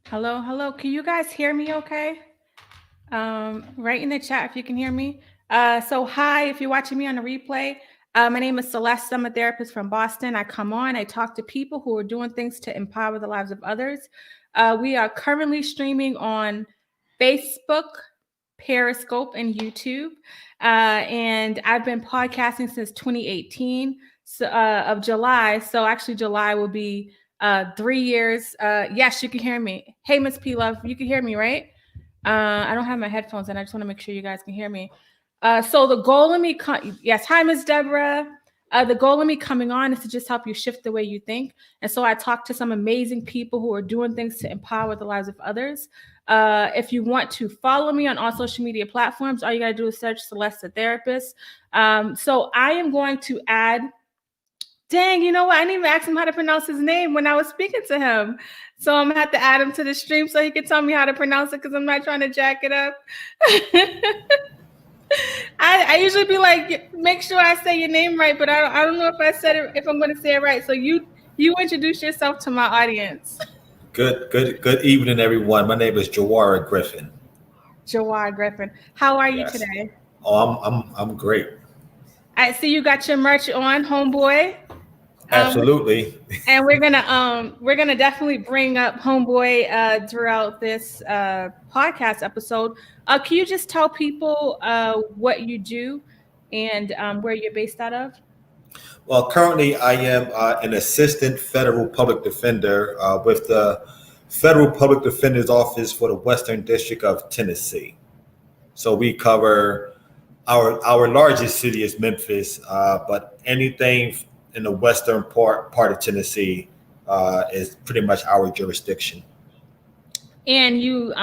Hello, hello. Can you guys hear me okay? Write in the chat if you can hear me. So hi, if you're watching me on the replay. My name is Celeste. I'm a therapist from Boston. I come on, I talk to people who are doing things to empower the lives of others. We are currently streaming on Facebook, Periscope, and YouTube. And I've been podcasting since 2018 of July. So actually, July will be 3 years. Yes, you can hear me. Hey, Miss P Love, you can hear me, right? I don't have my headphones and I just want to make sure you guys can hear me. So the goal of me, yes, hi, Miss Deborah. The goal of me coming on is to just help you shift the way you think. And so I talk to some amazing people who are doing things to empower the lives of others. If you want to follow me on all social media platforms, all you got to do is search Celeste the Therapist. So I am going to add. Dang, you know what? I didn't even ask him how to pronounce his name when I was speaking to him. So I'm gonna have to add him to the stream so he can tell me how to pronounce it because I'm not trying to jack it up. I usually be like, make sure I say your name right, but I don't know if I said it if I'm gonna say it right. So you introduce yourself to my audience. Good evening, everyone. My name is Jawara Griffin. Jawara Griffin. How are you Yes. today? I'm great. I see you got your merch on, Homeboy. Um, Absolutely. and we're gonna definitely bring up Homeboy throughout this podcast episode. Can you just tell people what you do and where you're based out of? Well, currently I am an assistant federal public defender with the Federal Public Defender's Office for the Western District of Tennessee. So we cover our largest city is Memphis, but anything in the western part of Tennessee is pretty much our jurisdiction. And you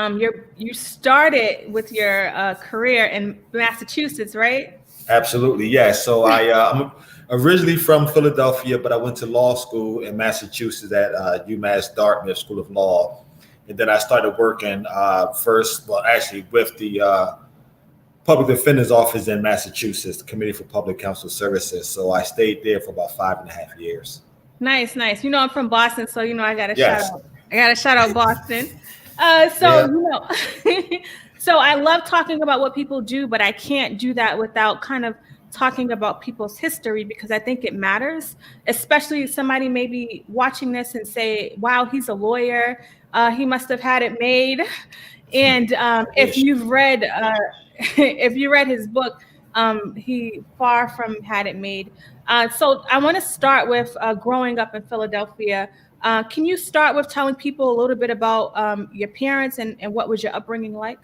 started with your career in Massachusetts, right? Absolutely, yes. So I'm originally from Philadelphia, but I went to law school in Massachusetts at UMass Dartmouth School of Law, and then I started working first, well, actually with the Public Defender's Office in Massachusetts, the Committee for Public Counsel Services. So I stayed there for about 5.5 years. Nice, nice. I'm from Boston, so I got to shout Yes. out. I got to shout out Boston. So Yeah. so I love talking about what people do, but I can't do that without kind of talking about people's history because I think it matters. Especially somebody maybe watching this and say, "Wow, he's a lawyer. He must have had it made." And I if wish. you've read if you read his book, he far from had it made. So I want to start with growing up in Philadelphia. Can you start with telling people a little bit about your parents and what was your upbringing like?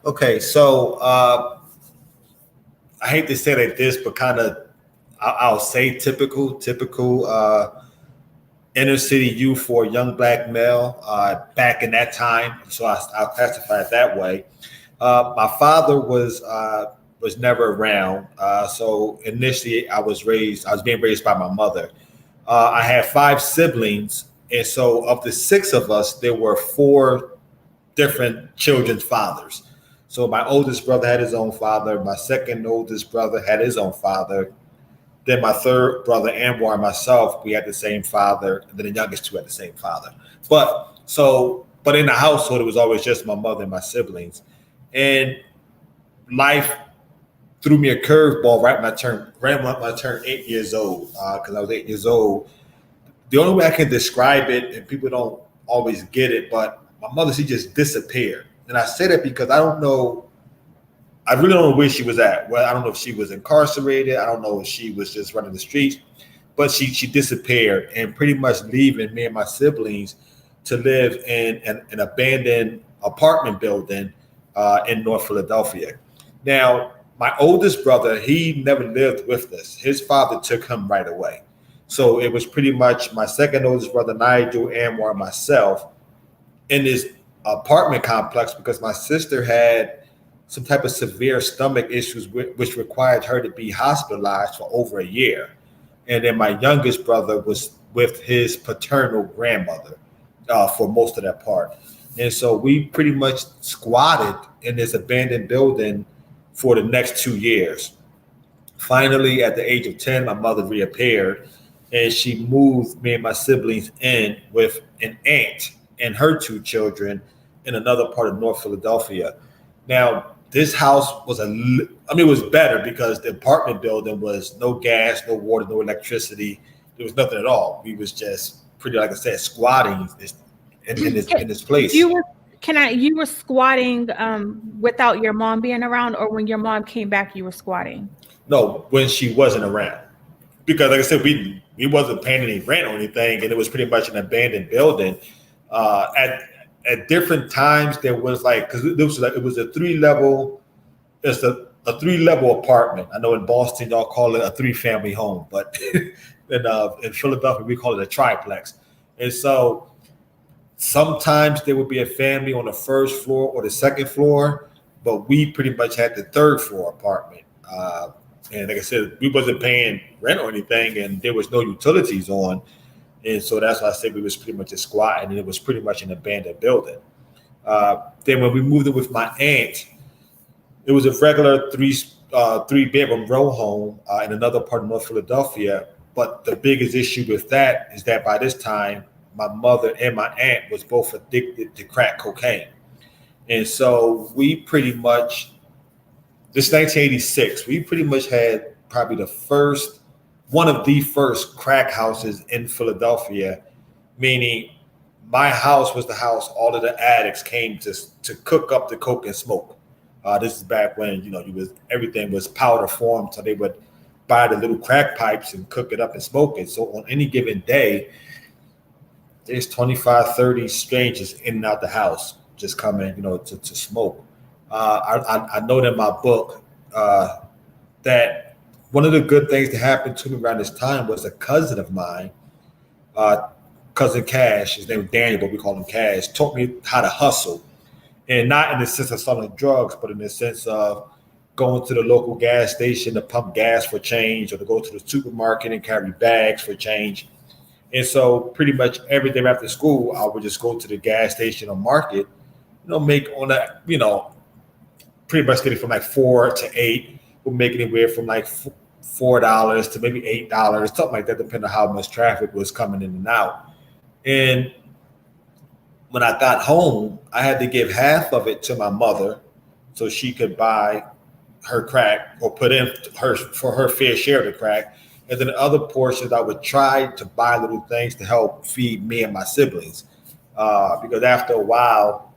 Okay, so I hate to say like this, but kind of I'll say typical inner city youth for a young black male back in that time. So I'll classify it that way. My father was never around. So initially, I was being raised by my mother. I had five siblings, and so of the six of us, there were four different children's fathers. So my oldest brother had his own father. My second oldest brother had his own father. Then my third brother, Anwar, and myself, we had the same father. And then the youngest two had the same father. But in the household, it was always just my mother and my siblings. And life threw me a curveball right when I turned 8 years old. Because I was 8 years old. The only way I can describe it, and people don't always get it, but my mother, she just disappeared. And I say that because I don't know. I really don't know where she was at. Well, I don't know if she was incarcerated. I don't know if she was just running the streets, but she disappeared and pretty much leaving me and my siblings to live in an abandoned apartment building in North Philadelphia. Now, my oldest brother, he never lived with us. His father took him right away. So it was pretty much my second oldest brother, Nigel, Anwar, and myself in this apartment complex because my sister had some type of severe stomach issues, which required her to be hospitalized for over a year. And then my youngest brother was with his paternal grandmother for most of that part. And so we pretty much squatted in this abandoned building for the next 2 years. Finally, at the age of 10, my mother reappeared and she moved me and my siblings in with an aunt and her 2 children in another part of North Philadelphia. Now, this house was it was better because the apartment building was no gas, no water, no electricity. There was nothing at all. We was just pretty, like I said, squatting in this place. You were squatting without your mom being around, or when your mom came back, you were squatting? No, when she wasn't around. Because like I said, we wasn't paying any rent or anything, and it was pretty much an abandoned building. At different times, there was because it was a 3-level. It's a 3-level apartment. I know in Boston y'all call it a 3-family home, but in Philadelphia we call it a triplex. And so sometimes there would be a family on the first floor or the second floor, but we pretty much had the 3rd floor apartment. And like I said, we wasn't paying rent or anything, and there was no utilities on. And so that's why I said we was pretty much a squat, and it was pretty much an abandoned building. Then when we moved in with my aunt, it was a regular 3-bedroom row home in another part of North Philadelphia. But the biggest issue with that is that by this time, my mother and my aunt was both addicted to crack cocaine. And so we pretty much, this 1986, we pretty much had probably one of the first crack houses in Philadelphia, meaning my house was the house all of the addicts came to cook up the coke and smoke. This is back when, everything was powder form, so they would buy the little crack pipes and cook it up and smoke it. So on any given day, there's 25, 30 strangers in and out the house just coming, to smoke. I note in my book that one of the good things that happened to me around this time was a cousin of mine, cousin Cash, his name was Daniel, but we call him Cash, taught me how to hustle. And not in the sense of selling drugs, but in the sense of going to the local gas station to pump gas for change, or to go to the supermarket and carry bags for change. And so pretty much every day after school, I would just go to the gas station or market, make on that, pretty much getting from like 4 to 8. We'll make anywhere from like $4 to maybe $8, something like that, depending on how much traffic was coming in and out. And when I got home, I had to give half of it to my mother so she could buy her crack or put in for her fair share of the crack. And then the other portions, I would try to buy little things to help feed me and my siblings. Because after a while,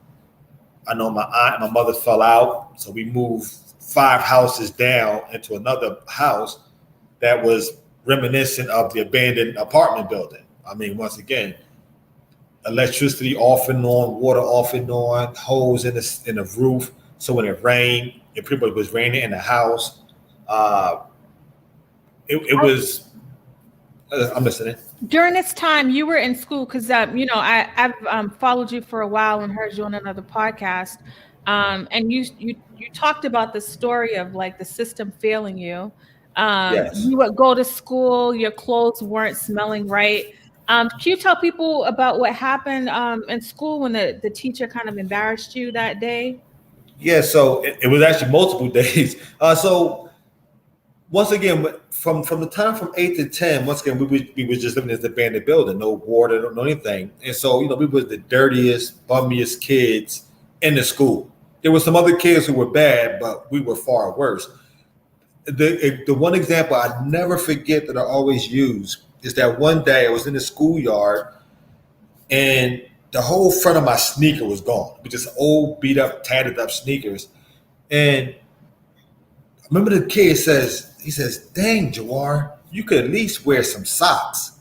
I know my aunt and my mother fell out. So we moved 5 houses down into another house that was reminiscent of the abandoned apartment building. I mean, once again, electricity off and on, water off and on, holes in the roof. So when it rained, it pretty much was raining in the house. It was. I'm listening. During this time, you were in school because I've followed you for a while and heard you on another podcast, and you talked about the story of like the system failing you. Yes. You would go to school, your clothes weren't smelling right. Can you tell people about what happened in school when the teacher kind of embarrassed you that day? Yeah, so it was actually multiple days. So once again, from the time from 8 to 10, once again, we was just living in this abandoned building, no water, no anything. And so, we was the dirtiest, bummiest kids in the school. There were some other kids who were bad, but we were far worse. The one example I never forget that I always use is that one day I was in the schoolyard and the whole front of my sneaker was gone. With just old, beat up, tatted up sneakers. And I remember the kid he says, "Dang, Jawara, you could at least wear some socks."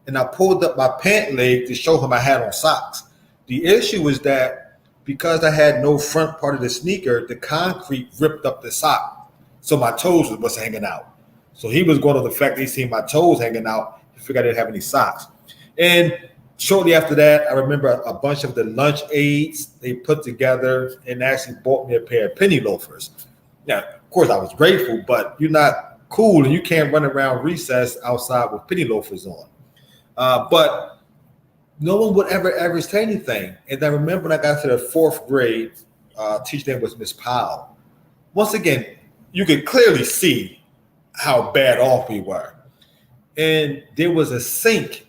And I pulled up my pant leg to show him I had on socks. The issue was that because I had no front part of the sneaker, the concrete ripped up the sock. So my toes was hanging out. So he was going to the fact that he seen my toes hanging out. He figured I didn't have any socks. And shortly after that, I remember a bunch of the lunch aides they put together and actually bought me a pair of penny loafers. Now, of course, I was grateful, but you're not cool and you can't run around recess outside with penny loafers on. But no one would ever say anything. And I remember when I got to the 4th grade, teacher name was Miss Powell. Once again, you could clearly see how bad off we were. And there was a sink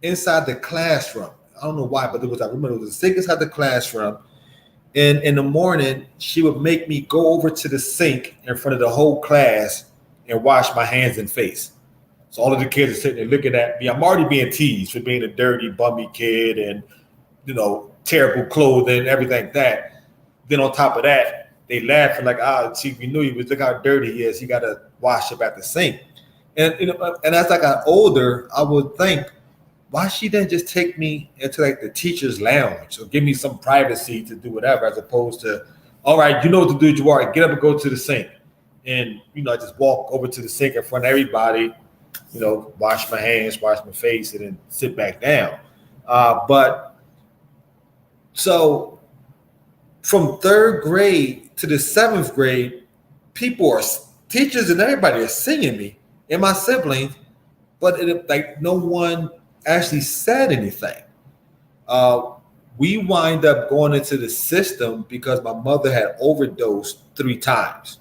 inside the classroom. I don't know why, but I remember it was the sickest out of the classroom. And in the morning, she would make me go over to the sink in front of the whole class and wash my hands and face. So all of the kids are sitting there looking at me. I'm already being teased for being a dirty, bummy kid and, terrible clothing, everything like that. Then on top of that, they laughing like, see, we knew he was, look how dirty he is. He got to wash up at the sink. And, and as I got older, I would think, why she didn't just take me into like the teacher's lounge or give me some privacy to do whatever, as opposed to, all right, you know what to do, Jawara, get up and go to the sink. And, I just walk over to the sink in front of everybody, wash my hands, wash my face, and then sit back down. So from 3rd grade to the 7th grade, teachers and everybody are seeing me and my siblings, but no one actually said anything. We wind up going into the system because my mother had overdosed 3 times.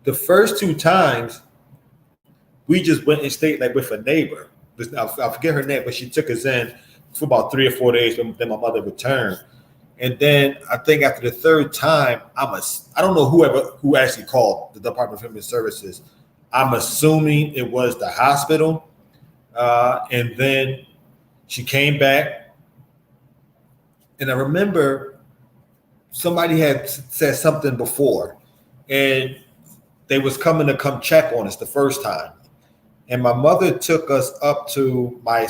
The first 2 times, we just went and stayed like with a neighbor. I forget her name, but she took us in for about 3 or 4 days. Then my mother returned. And then I think after the 3rd time, I don't know who actually called the Department of Human Services. I'm assuming it was the hospital. And then she came back. And I remember somebody had said something before, and they was coming to come check on us the first time. And my mother took us up to my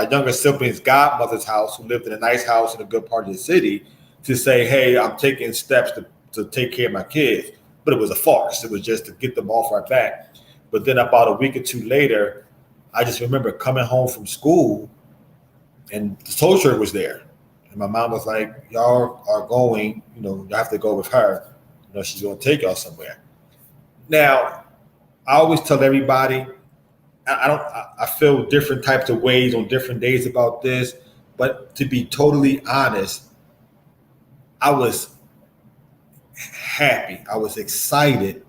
younger sibling's godmother's house, who lived in a nice house in a good part of the city, to say, hey, I'm taking steps to take care of my kids. But it was a farce. It was just to get them off our back. But then about a week or 2 later, I just remember coming home from school and the social worker was there. And my mom was like, y'all are going, you have to go with her. She's going to take y'all somewhere. Now, I always tell everybody, I feel different types of ways on different days about this, but to be totally honest, I was happy. I was excited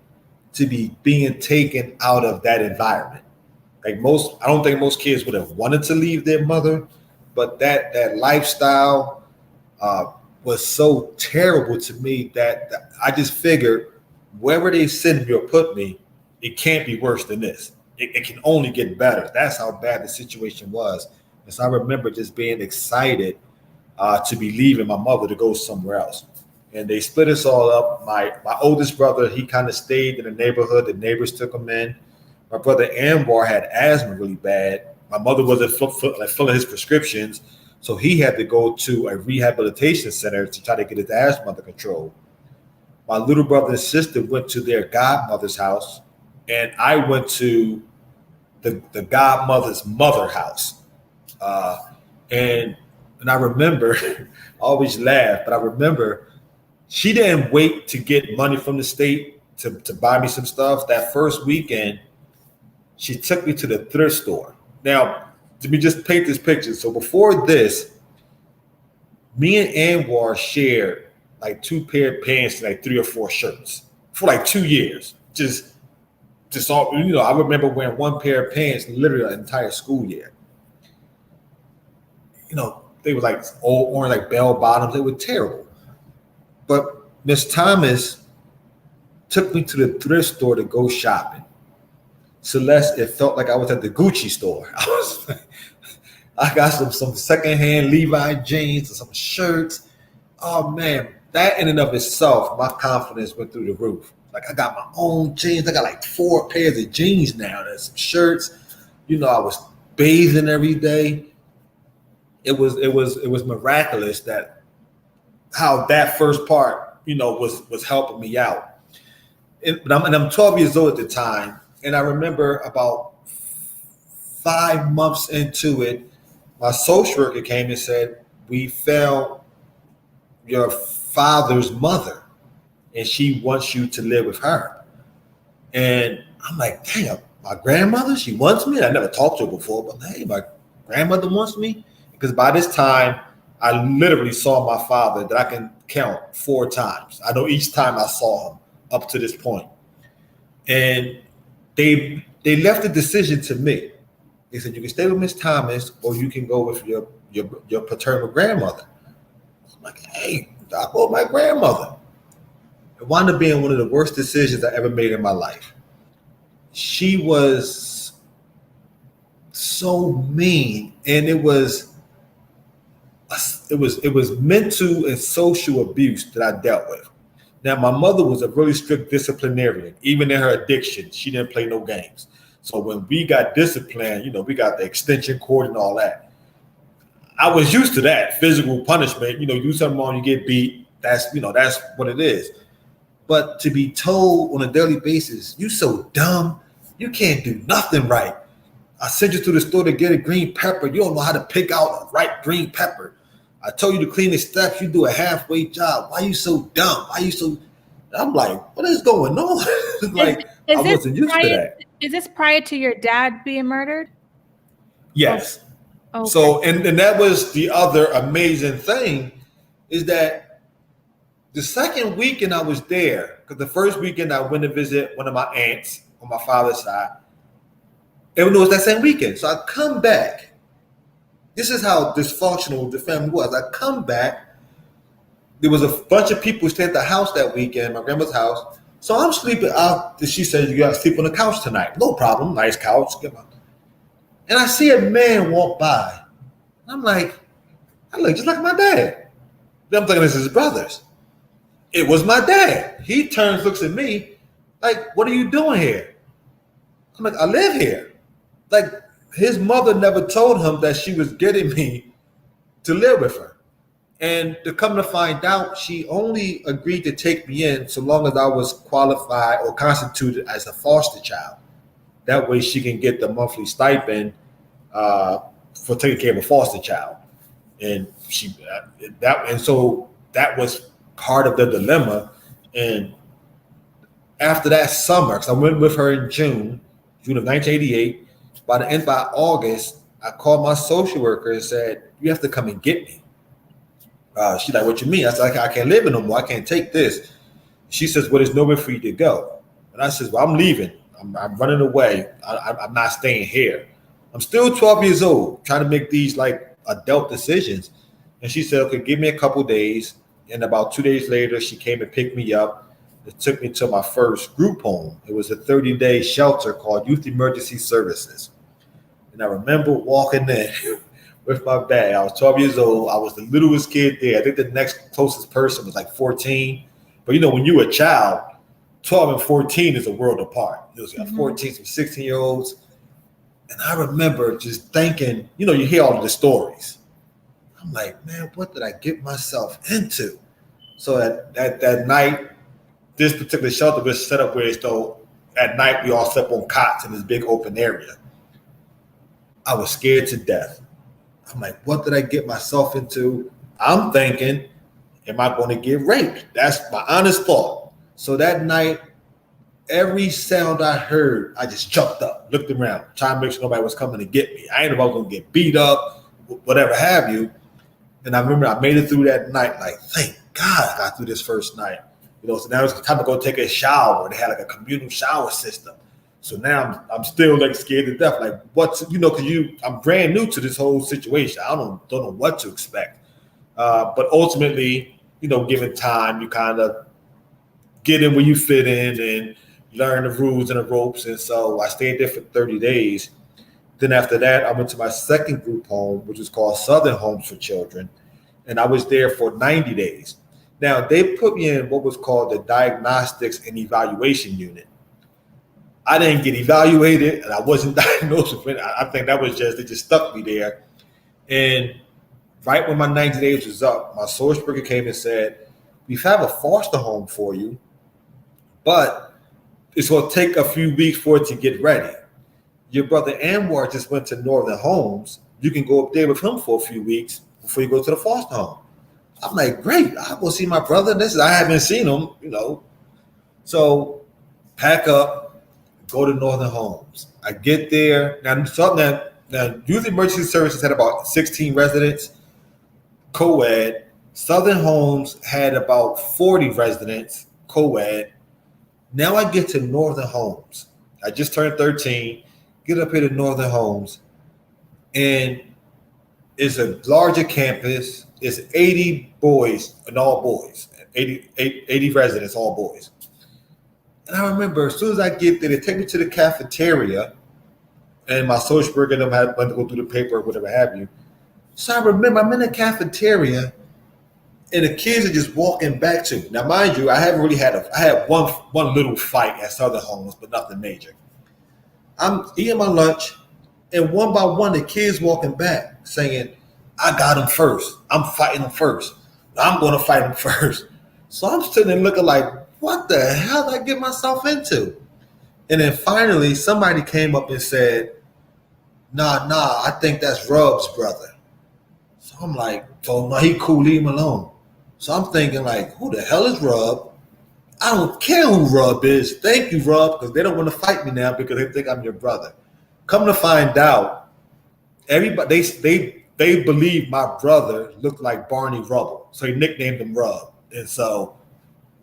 to be being taken out of that environment. I don't think most kids would have wanted to leave their mother, but that lifestyle was so terrible to me that I just figured wherever they send me or put me, it can't be worse than this. It can only get better. That's how bad the situation was. And so I remember just being excited to be leaving my mother to go somewhere else. And they split us all up. My oldest brother, he kind of stayed in the neighborhood. The neighbors took him in. My brother Anwar had asthma really bad. My mother wasn't filling his prescriptions, so he had to go to a rehabilitation center to try to get his asthma under control. My little brother and sister went to their godmother's house, and I went to the godmother's mother house. And I remember, I always laugh, but I remember she didn't wait to get money from the state to buy me some stuff. That first weekend, she took me to the thrift store. Now, let me just paint this picture. So before this, me and Anwar shared like 2 pair of pants and like 3 or 4 shirts for like 2 years. Just all, I remember wearing 1 pair of pants literally an entire school year. They were like old orange, like bell bottoms. They were terrible. But Miss Thomas took me to the thrift store to go shopping. Celeste, it felt like I was at the Gucci store. I got some secondhand Levi jeans and some shirts. Oh man, that in and of itself, my confidence went through the roof. Like I got my own jeans. I got like 4 pairs of jeans now. There's some shirts. I was bathing every day. It was miraculous that how that first part, was helping me out. But I'm 12 years old at the time. And I remember about 5 months into it, my social worker came and said, we found your father's mother and she wants you to live with her. And I'm like, damn, my grandmother, she wants me? I never talked to her before, but hey, my grandmother wants me? Because by this time, I literally saw my father that I can count 4 times. I know each time I saw him up to this point. And they left the decision to me. They said, you can stay with Miss Thomas or you can go with your your paternal grandmother. I'm like, hey, I called my grandmother. It wound up being one of the worst decisions I ever made in my life. She was so mean, and it was mental and social abuse that I dealt with. Now, my mother was a really strict disciplinarian. Even in her addiction, she didn't play no games. So when we got disciplined, we got the extension cord and all that. I was used to that physical punishment. You do something wrong, you get beat. That's what it is. But to be told on a daily basis, you so dumb, you can't do nothing right. I sent you to the store to get a green pepper. You don't know how to pick out a ripe green pepper. I told you to clean the steps. You do a halfway job. Why are you so dumb? Why are you so? I'm like, what is going on? Like, I wasn't used to that. Is this prior to your dad being murdered? Yes. Okay. So, and that was the other amazing thing, is that the second weekend I was there, because the first weekend I went to visit one of my aunts on my father's side. It was that same weekend. So I come back. This is how dysfunctional the family was. I come back. There was a bunch of people staying at the house that weekend, my grandma's house. So I'm sleeping out. She said, you got to sleep on the couch tonight. No problem. Nice couch. And I see a man walk by. I'm like, I look just like my dad. Then I'm thinking this is his brothers. It was my dad. He turns, looks at me like, what are you doing here? I'm like, I live here. Like, his mother never told him that she was getting me to live with her. And to come to find out, she only agreed to take me in so long as I was qualified or constituted as a foster child. That way she can get the monthly stipend for taking care of a foster child. And so that was part of the dilemma. And after that summer, because I went with her in June of 1988, by August, I called my social worker and said, you have to come and get me. She's like, what you mean? I said, I can't live in no more. I can't take this. She says, well, there's nowhere for you to go. And I says, well, I'm leaving. I'm running away. I'm not staying here. I'm still 12 years old, trying to make these like adult decisions. And she said, okay, give me a couple days. And about 2 days later, she came and picked me up. It took me to my first group home. It was a 30-day shelter called Youth Emergency Services. And I remember walking in with my bag. I was 12 years old. I was the littlest kid there. I think the next closest person was like 14. But when you're a child, 12 and 14 is a world apart. It was 14, some 16-year-olds. And I remember just thinking, you hear all of the stories. I'm like, man, what did I get myself into? So that night, this particular shelter was set up where at night we all slept on cots in this big open area. I was scared to death. I'm like, what did I get myself into? I'm thinking, am I going to get raped? That's my honest thought. So that night, every sound I heard, I just jumped up, looked around, trying to make sure nobody was coming to get me. I ain't about to get beat up, whatever have you. And I remember I made it through that night, like, thank God I got through this first night. So now it's time to go take a shower. They had like a communal shower system. So now I'm still like scared to death. Like because I'm brand new to this whole situation. I don't know what to expect. But ultimately, given time, you kind of get in where you fit in and learn the rules and the ropes. And so I stayed there for 30 days. Then after that, I went to my second group home, which is called Southern Homes for Children. And I was there for 90 days. Now, they put me in what was called the Diagnostics and Evaluation Unit. I didn't get evaluated, and I wasn't diagnosed with it. I think that was they just stuck me there. And right when my 90 days was up, my social worker came and said, we have a foster home for you, but it's going to take a few weeks for it to get ready. Your brother Anwar just went to Northern Homes. You can go up there with him for a few weeks before you go to the foster home. I'm like, great, I will see my brother. I haven't seen him, So pack up, go to Northern Homes. I get there. Now Youth Emergency Services had about 16 residents, co-ed. Southern Homes had about 40 residents, co-ed. Now I get to Northern Homes. I just turned 13, get up here to Northern Homes. And It's a larger campus. It's 80 boys and all boys. 80 residents, all boys. And I remember as soon as I get there, they take me to the cafeteria, and my social worker and them had to go through the paper or whatever have you. So I remember I'm in the cafeteria, and the kids are just walking back to me. Now, mind you, I haven't really had I had one little fight at Southern Homes, but nothing major. I'm eating my lunch, and one by one, the kids walking back saying, I got him first. I'm fighting him first. I'm going to fight him first. So I'm sitting there looking like, what the hell did I get myself into? And then finally, somebody came up and said, nah, I think that's Rub's brother. So I'm like, oh, no, he cool, leave him alone. So I'm thinking like, who the hell is Rub? I don't care who Rub is. Thank you, Rub, because they don't want to fight me now because they think I'm your brother. Come to find out, everybody they believe my brother looked like Barney Rubble, so he nicknamed him Rub, and so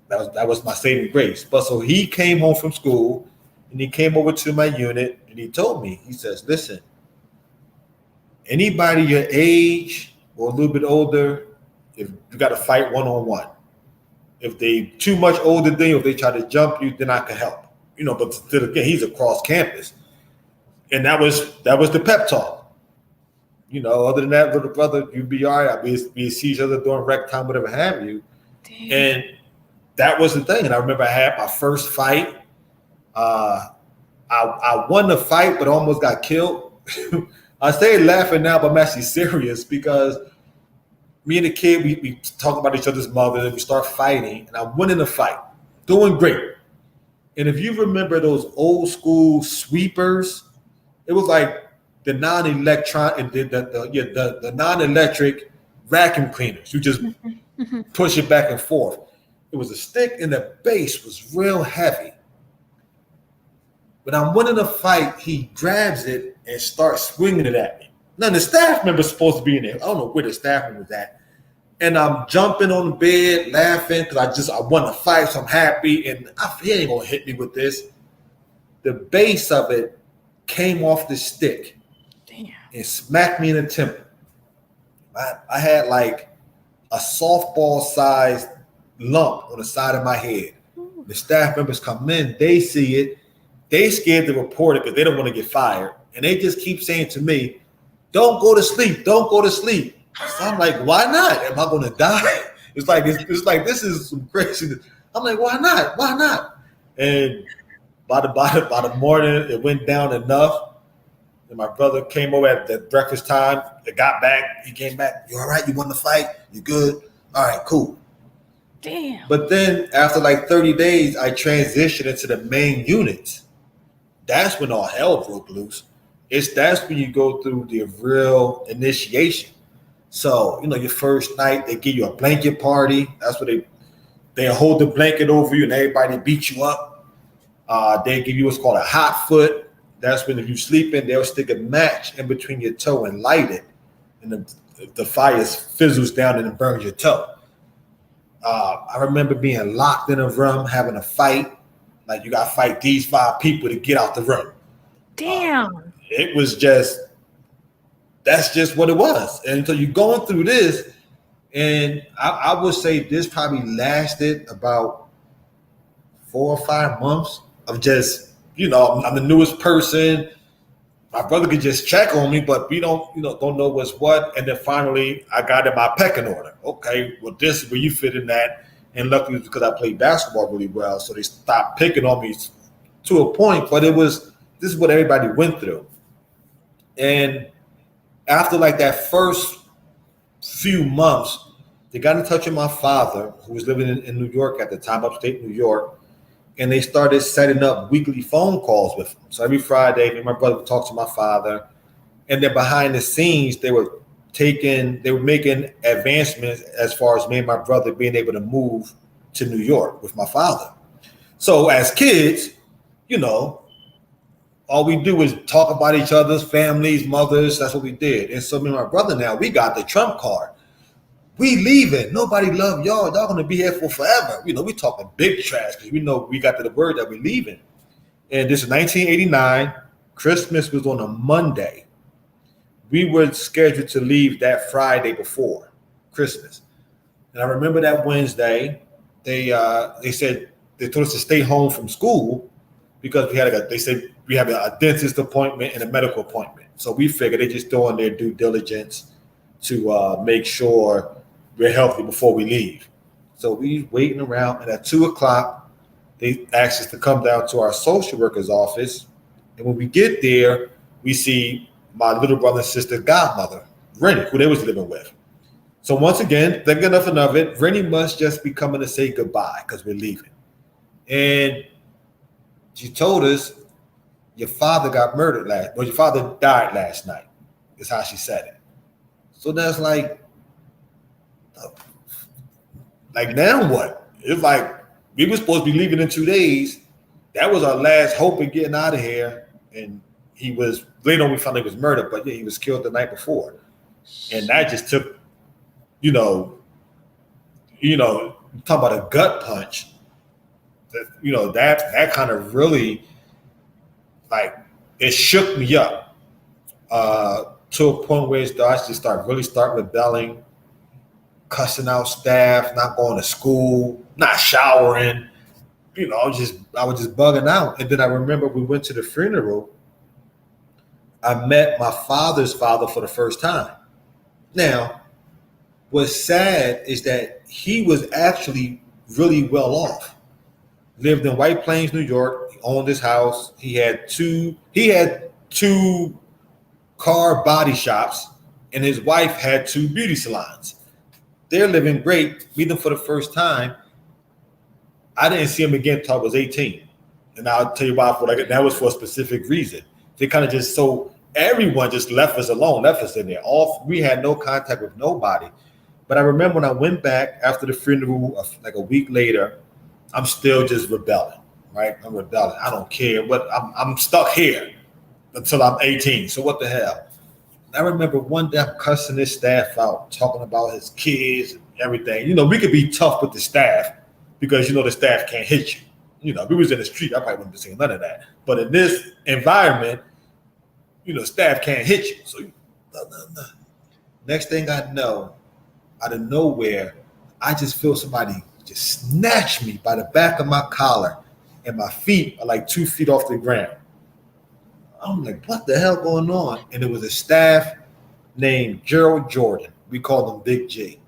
that was my saving grace. But so he came home from school, and he came over to my unit, and he told me, he says, "Listen, anybody your age or a little bit older, if you got to fight one-on-one. If they too much older than you, if they try to jump you, then I can help. You know, but still, again, he's across campus, and that was the pep talk. You know, other than that, little brother, you'd be all right. We see each other during rec time, whatever have you. Damn. And that was the thing. And I remember I had my first fight. I won the fight, but almost got killed. I say laughing now, but I'm actually serious because me and the kid, we talk about each other's mother, and we start fighting, and I'm winning the fight, doing great. And if you remember those old school sweepers, it was like the the non-electric vacuum cleaners. You just push it back and forth. It was a stick, and the base was real heavy. When I'm winning a fight, he grabs it and starts swinging it at me. Now, the staff member's supposed to be in there. I don't know where the staff member's at. And I'm jumping on the bed, laughing, because I won the fight, so I'm happy. And he ain't going to hit me with this. The base of it came off the stick. Damn. And smacked me in the temple. I had like a softball-sized lump on the side of my head. Ooh. The staff members come in, they see it. They scared to report it because they don't want to get fired. And they just keep saying to me, don't go to sleep. Don't go to sleep. So I'm like, why not? Am I going to die? It's like this is some crazy. I'm like, why not? Why not? And by the morning, it went down enough. And my brother came over at the breakfast time. They got back. He came back. You all right? You won the fight? You good? All right, cool. Damn. But then after like 30 days, I transitioned into the main units. That's when all hell broke loose. That's when you go through the real initiation. So, you know, your first night, they give you a blanket party. That's where they hold the blanket over you and everybody beat you up. They give you what's called a hot foot. That's when if you sleeping, they'll stick a match in between your toe and light it. And the fire fizzles down and it burns your toe. I remember being locked in a room, having a fight. Like, you got to fight these 5 people to get out the room. Damn. It was that's just what it was. And so you're going through this, and I would say this probably lasted about 4 or 5 months of just, you know, I'm the newest person. My brother could just check on me, but we don't know what's what. And then finally I got in my pecking order. Okay, well, this is where you fit in that. And luckily because I played basketball really well, so they stopped picking on me to a point, but this is what everybody went through. And after like that first few months, they got in touch with my father, who was living in New York at the time, upstate New York, and they started setting up weekly phone calls with him. So every Friday, me and my brother would talk to my father, and then behind the scenes, they were making advancements as far as me and my brother being able to move to New York with my father. So as kids, you know, all we do is talk about each other's families, mothers. That's what we did. And so me and my brother now, we got the trump card. We leaving. Nobody love y'all. Y'all gonna be here for forever. You know, we talking big trash because we know we got to the word that we're leaving. And this is 1989. Christmas was on a Monday. we were scheduled to leave that Friday before Christmas. And I remember that Wednesday, they said they told us to stay home from school because they said we have a dentist appointment and a medical appointment. So we figured they just doing their due diligence to make sure we're healthy before we leave. So we waiting around, and at 2:00, they asked us to come down to our social worker's office. And when we get there, we see my little brother and sister godmother, Rennie, who they was living with. So once again, thinking nothing of it, Rennie must just be coming to say goodbye because we're leaving. And she told us, your father your father died last night, is how she said it. So that's like now what? It's like we were supposed to be leaving in 2 days. That was our last hope of getting out of here. And he was, later on we found he was murdered, but yeah, he was killed the night before. And that just took, talk about a gut punch. That kind of really, like, it shook me up to a point where I just start rebelling, cussing out staff, not going to school, not showering. I was just bugging out. And then I remember we went to the funeral. I met my father's father for the first time. Now, what's sad is that he was actually really well off. Lived in White Plains, New York. He owned his house. He had two car body shops, and his wife had 2 beauty salons. They're living great. Meet them for the first time. I didn't see him again until I was 18. And I'll tell you why. That was for a specific reason. They kind of everyone just left us alone, left us in there. We had no contact with nobody. But I remember when I went back after the funeral, like a week later, I'm still just rebelling, right? I'm rebelling. I don't care what, I'm stuck here until I'm 18. So what the hell? I remember one day I'm cussing this staff out, talking about his kids and everything. We could be tough with the staff because, the staff can't hit you. If we was in the street, I probably wouldn't be saying none of that. But in this environment, staff can't hit you. So, Next thing I know, out of nowhere, I just feel somebody just snatch me by the back of my collar, and my feet are like 2 feet off the ground. I'm like, what the hell going on? And it was a staff named Gerald Jordan. We called him Big G.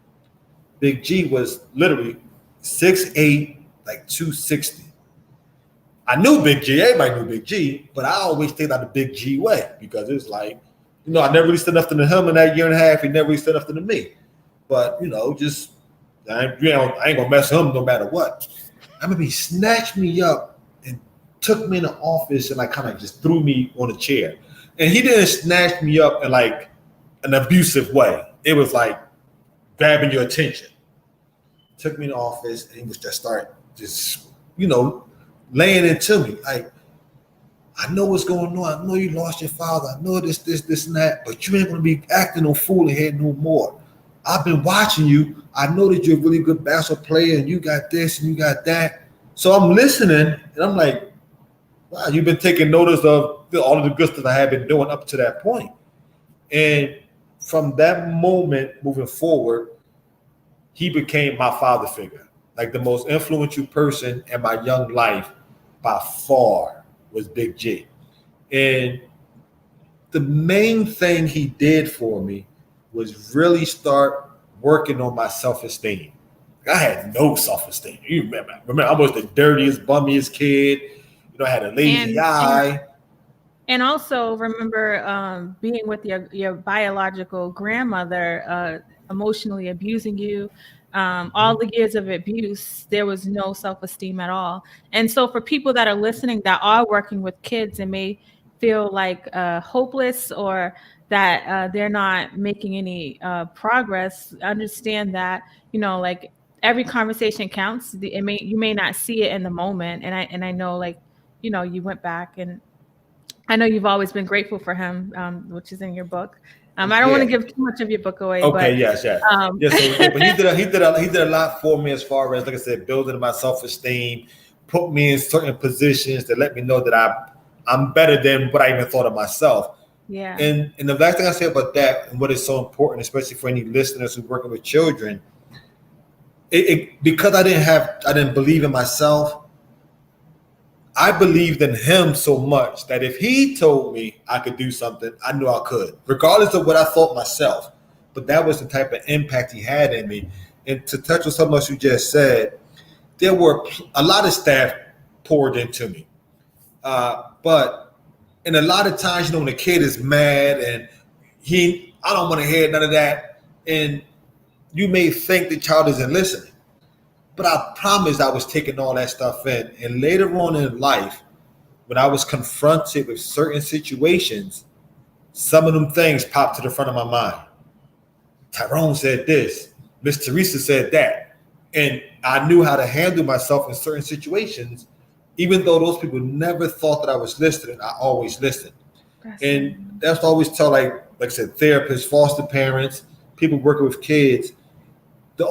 Big G was literally 6'8", like 260. I knew Big G. Everybody knew Big G, but I always stayed out of Big G way because it's like, I never really said nothing to him in that year and a half. He never really said nothing to me. But, I ain't gonna mess with him no matter what. I mean, he snatched me up and took me in the office and kind of just threw me on a chair. And he didn't snatch me up in like an abusive way. It was like grabbing your attention. Took me in the office and he was just laying into me. Like, I know what's going on. I know you lost your father. I know this, and that, but you ain't gonna be acting no fool in here no more. I've been watching you. I know that you're a really good basketball player and you got this and you got that. So I'm listening and I'm like, wow, you've been taking notice of all of the good stuff I have been doing up to that point. And from that moment moving forward, he became my father figure. Like the most influential person in my young life by far was Big G. And the main thing he did for me was really start working on my self-esteem. I had no self-esteem. You remember I was the dirtiest, bummiest kid. I had a lazy eye. And also remember being with your biological grandmother emotionally abusing you. All the years of abuse, there was no self-esteem at all. And so for people that are listening that are working with kids and may feel like hopeless or that they're not making any progress, understand that, like every conversation counts. You may not see it in the moment. And I know, like, you went back, and I know you've always been grateful for him, which is in your book. I don't want to give too much of your book away. Okay, but, yes. But he did a lot for me as far as, like I said, building my self-esteem, put me in certain positions to let me know that I'm better than what I even thought of myself. Yeah. And the last thing I say about that, and what is so important, especially for any listeners who are working with children, because I didn't believe in myself. I believed in him so much that if he told me I could do something, I knew I could, regardless of what I thought myself. But that was the type of impact he had in me. And to touch on something else you just said, there were a lot of staff poured into me. But and a lot of times, when a kid is mad and I don't want to hear none of that, and you may think the child isn't listening. But I promised I was taking all that stuff in. And later on in life, when I was confronted with certain situations, some of them things popped to the front of my mind. Tyrone said this, Miss Teresa said that. And I knew how to handle myself in certain situations, even though those people never thought that I was listening. I always listened. And that's what I always tell, like I said, therapists, foster parents, people working with kids. The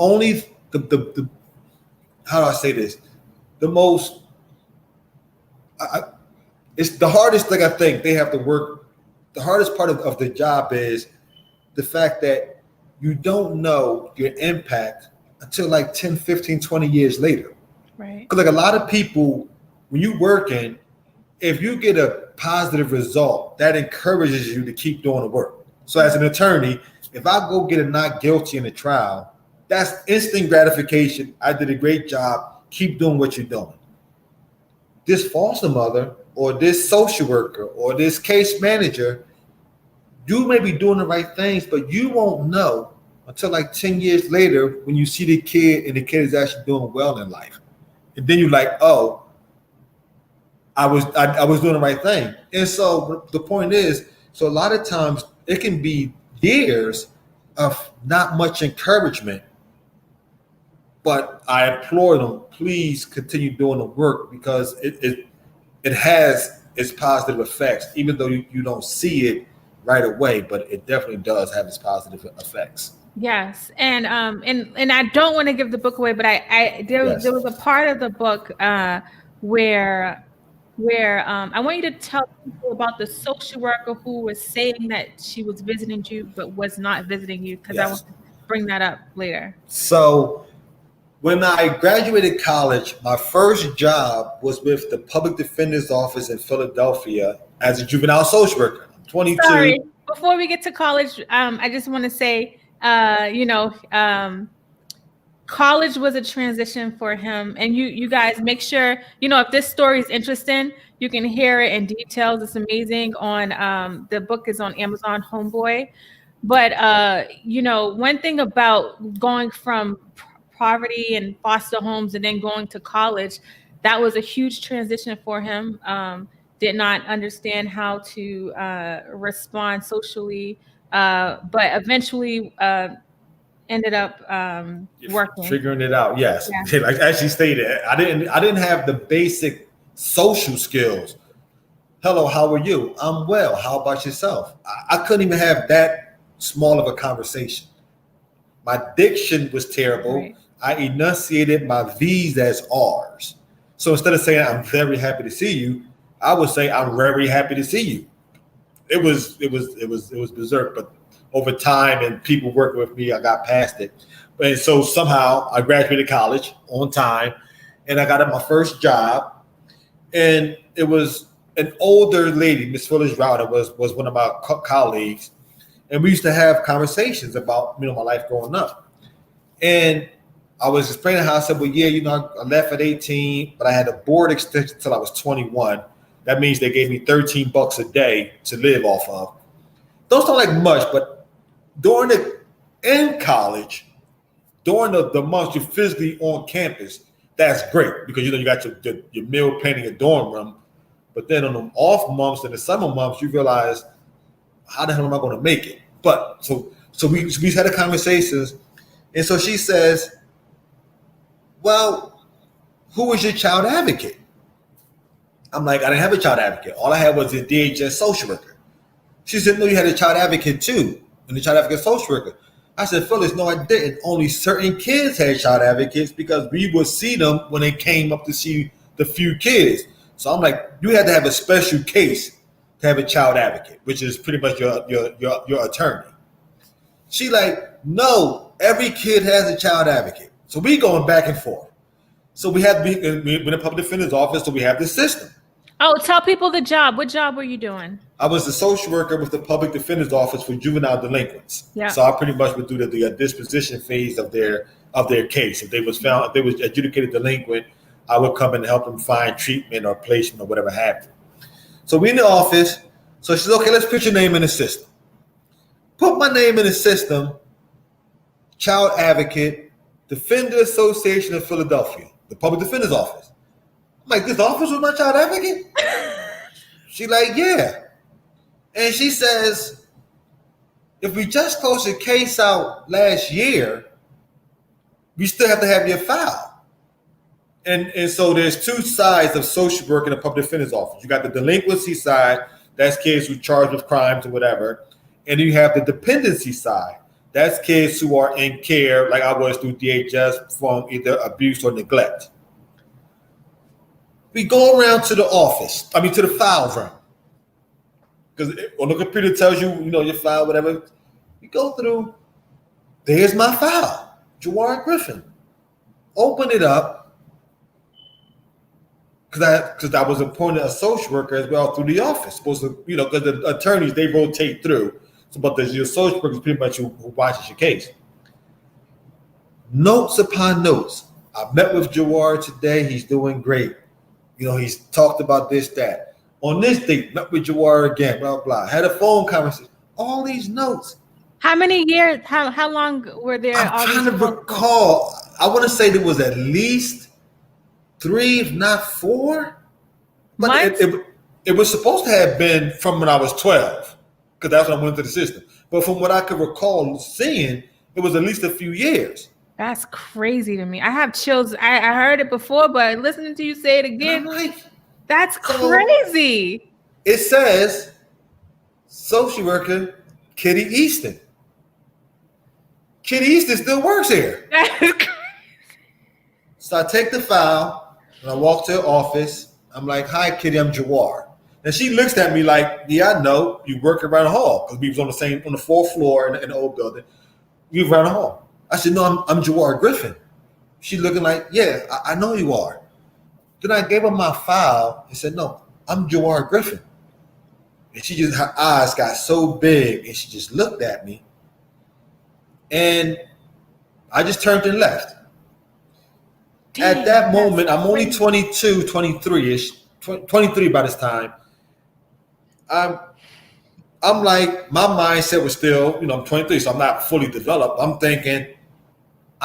how do I say this? It's the hardest thing I think they have to work. The hardest part of the job is the fact that you don't know your impact until like 10, 15, 20 years later. Right. Because like a lot of people, when you're working, if you get a positive result, that encourages you to keep doing the work. So as an attorney, if I go get a not guilty in a trial, that's instant gratification. I did a great job. Keep doing what you're doing. This foster mother or this social worker or this case manager, you may be doing the right things, but you won't know until like 10 years later when you see the kid and the kid is actually doing well in life. And then you're like, oh, I was doing the right thing. And so the point is, so a lot of times it can be years of not much encouragement. But I implore them, please continue doing the work because it has its positive effects, even though you don't see it right away, but it definitely does have its positive effects. Yes, and I don't want to give the book away, but there was a part of the book where I want you to tell people about the social worker who was saying that she was visiting you but was not visiting you, because I want to bring that up later. So when I graduated college, my first job was with the public defender's office in Philadelphia as a juvenile social worker. I'm 22. Sorry, before we get to college, I just want to say, college was a transition for him. And you guys make sure, if this story is interesting, you can hear it in details. It's amazing. The book is on Amazon, Homeboy. But, one thing about going from poverty and foster homes and then going to college, that was a huge transition for him. Did not understand how to respond socially, but eventually ended up working. Figuring it out, yes. Yeah. Like as she stated, I didn't have the basic social skills. Hello, how are you? I'm well. How about yourself? I couldn't even have that small of a conversation. My diction was terrible. Right. I enunciated my V's as R's. So instead of saying I'm very happy to see you, I would say I'm very happy to see you. It was berserk, but over time and people working with me, I got past it. And so somehow I graduated college on time and I got my first job. And it was an older lady, Miss Phyllis Router was one of my colleagues. And we used to have conversations about, my life growing up. And I was explaining how I said, well, yeah, I left at 18, but I had a board extension until I was 21. That means they gave me $13 a day to live off of. Those don't like much, but in college, during the months you're physically on campus, that's great because you got your meal plan in your dorm room. But then on the off months and the summer months, you realize, how the hell am I going to make it? But so we had a conversation, and so she says, well, who was your child advocate? I'm like, I didn't have a child advocate. All I had was a DHS social worker. She said, no, you had a child advocate too, and the child advocate social worker. I said, Phyllis, no, I didn't. Only certain kids had child advocates because we would see them when they came up to see the few kids. So I'm like, you had to have a special case to have a child advocate, which is pretty much your attorney. She like, no, every kid has a child advocate. So we going back and forth. So we have to be in the public defender's office, so we have this system. Oh, tell people the job. What job were you doing? I was the social worker with the public defender's office for juvenile delinquents. Yeah. So I pretty much would do the disposition phase of their case. If they was adjudicated delinquent, I would come and help them find treatment or placement or whatever happened. So we in the office. So she said, okay, let's put your name in the system. Put my name in the system, child advocate, Defender Association of Philadelphia, the public defender's office. I'm like, this office was my child advocate? She like, yeah. And she says, if we just closed your case out last year, we still have to have your file. And so there's two sides of social work in the public defender's office. You got the delinquency side, that's kids who are charged with crimes or whatever. And you have the dependency side. That's kids who are in care, like I was through DHS, from either abuse or neglect. We go around to the office, to the file room. Because on the computer tells you, your file, whatever. You go through, there's my file, Jawara Griffin. Open it up, because I was appointed a social worker as well through the office. Supposed to, because the attorneys, they rotate through. So, but your social worker is pretty much who watches your case. Notes upon notes. I met with Jawara today. He's doing great. He's talked about this, that. On this date, met with Jawara again, blah, blah. Had a phone conversation. All these notes. How many years, how long were there? I'm trying to recall. I want to say there was at least 3, if not 4. But it was supposed to have been from when I was 12, because that's when I went into the system. But from what I could recall seeing, it was at least a few years. That's crazy to me. I have chills. I heard it before, but listening to you say it again, that's crazy. It says social worker Kitty Easton. Kitty Easton still works here. That is crazy. So I take the file and I walk to her office. I'm like, hi, Kitty, I'm Jawara. And she looks at me like, yeah, I know. You work around the hall, because we was on the 4th floor in the old building. You around the hall. I said, no, I'm Jawara Griffin. She looking like, yeah, I know you are. Then I gave her my file and said, no, I'm Jawara Griffin. And her eyes got so big and she just looked at me. And I just turned and left. Damn, at that moment, I'm only 22, 23-ish, 23 by this time. I'm like, my mindset was still, I'm 23, so I'm not fully developed. I'm thinking,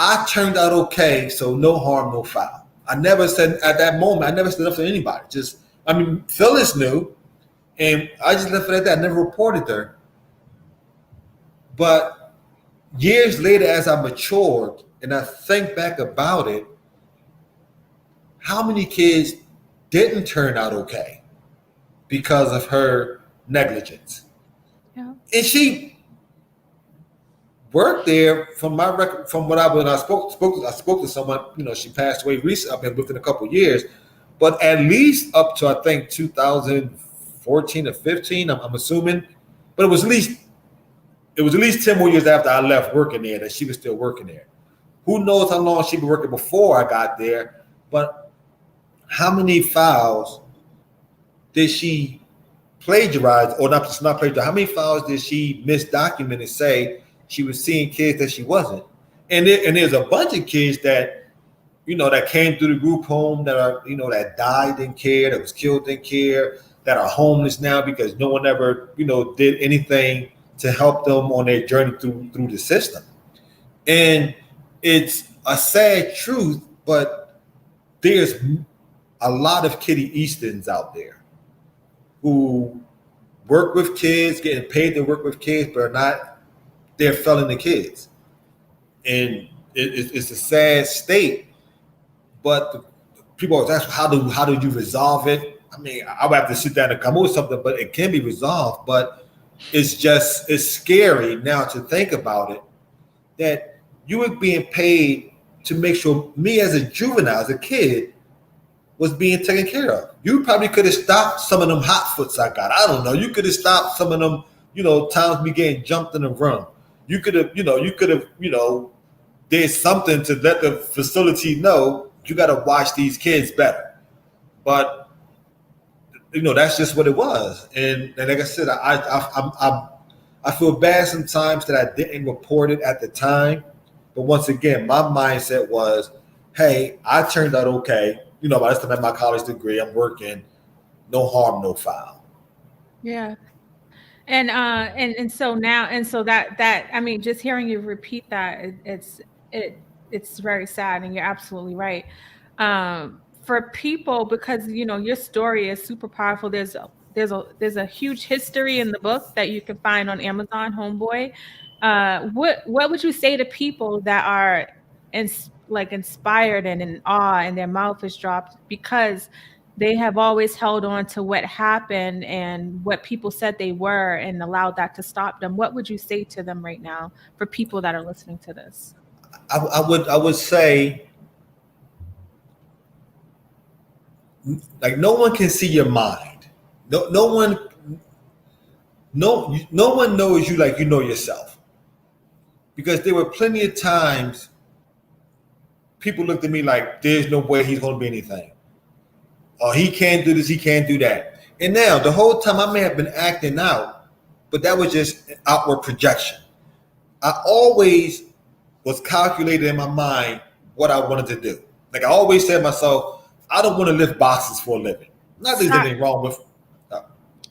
I turned out okay, so no harm, no foul. I never said, at that moment, I never stood up for anybody. Phyllis knew, and I just left it at that. I never reported her. But years later, as I matured, and I think back about it, how many kids didn't turn out okay because of her negligence? Yeah. And she worked there from my record, from what I spoke to someone, she passed away recently. I've been within a couple of years, but at least up to, I think, 2014 or 15, I'm assuming, but it was at least 10 more years after I left working there that she was still working there. Who knows how long she'd been working before I got there, but how many files did she plagiarize, or not plagiarize, how many files did she misdocument and say she was seeing kids that she wasn't? And there's a bunch of kids that, that came through the group home that are, that died in care, that was killed in care, that are homeless now because no one ever, did anything to help them on their journey through the system. And it's a sad truth, but there's a lot of Kitty Eastons out there who work with kids, getting paid to work with kids, but are not there felling the kids. And it's a sad state, but people always ask, how do you resolve it? I mean, I would have to sit down and come up with something, but it can be resolved. But it's scary now to think about it, that you were being paid to make sure me as a juvenile, as a kid, was being taken care of. You probably could have stopped some of them hot foots I got. I don't know. You could have stopped some of them, times me getting jumped in the room. You could have, did something to let the facility know you got to watch these kids better. But that's just what it was. And like I said, I feel bad sometimes that I didn't report it at the time. But once again, my mindset was, hey, I turned out okay. By this time I had my college degree, I'm working, no harm, no foul. Yeah. And so now, and so that I mean, just hearing you repeat that, it's very sad, and you're absolutely right. For people, because your story is super powerful. There's a huge history in the book that you can find on Amazon, Homeboy. What would you say to people that are inspired and in awe, and their mouth is dropped because they have always held on to what happened and what people said they were and allowed that to stop them? What would you say to them right now for people that are listening to this? I would say, like, no one can see your mind. No one knows you like you know yourself. Because there were plenty of times people looked at me like, there's no way he's going to be anything. Or he can't do this, he can't do that. And now, the whole time I may have been acting out, but that was just an outward projection. I always was calculated in my mind what I wanted to do. Like, I always said to myself, I don't want to lift boxes for a living. Not that there's anything wrong with.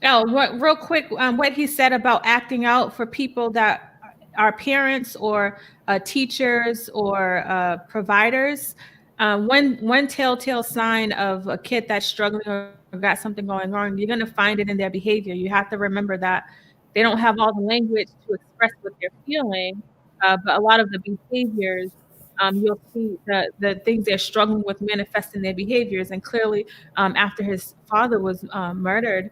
Real quick, what he said about acting out for people that are parents or teachers or providers. One telltale sign of a kid that's struggling or got something going on, you're going to find it in their behavior. You have to remember that they don't have all the language to express what they're feeling, but a lot of the behaviors, you'll see the things they're struggling with manifest in their behaviors. And clearly, after his father was murdered,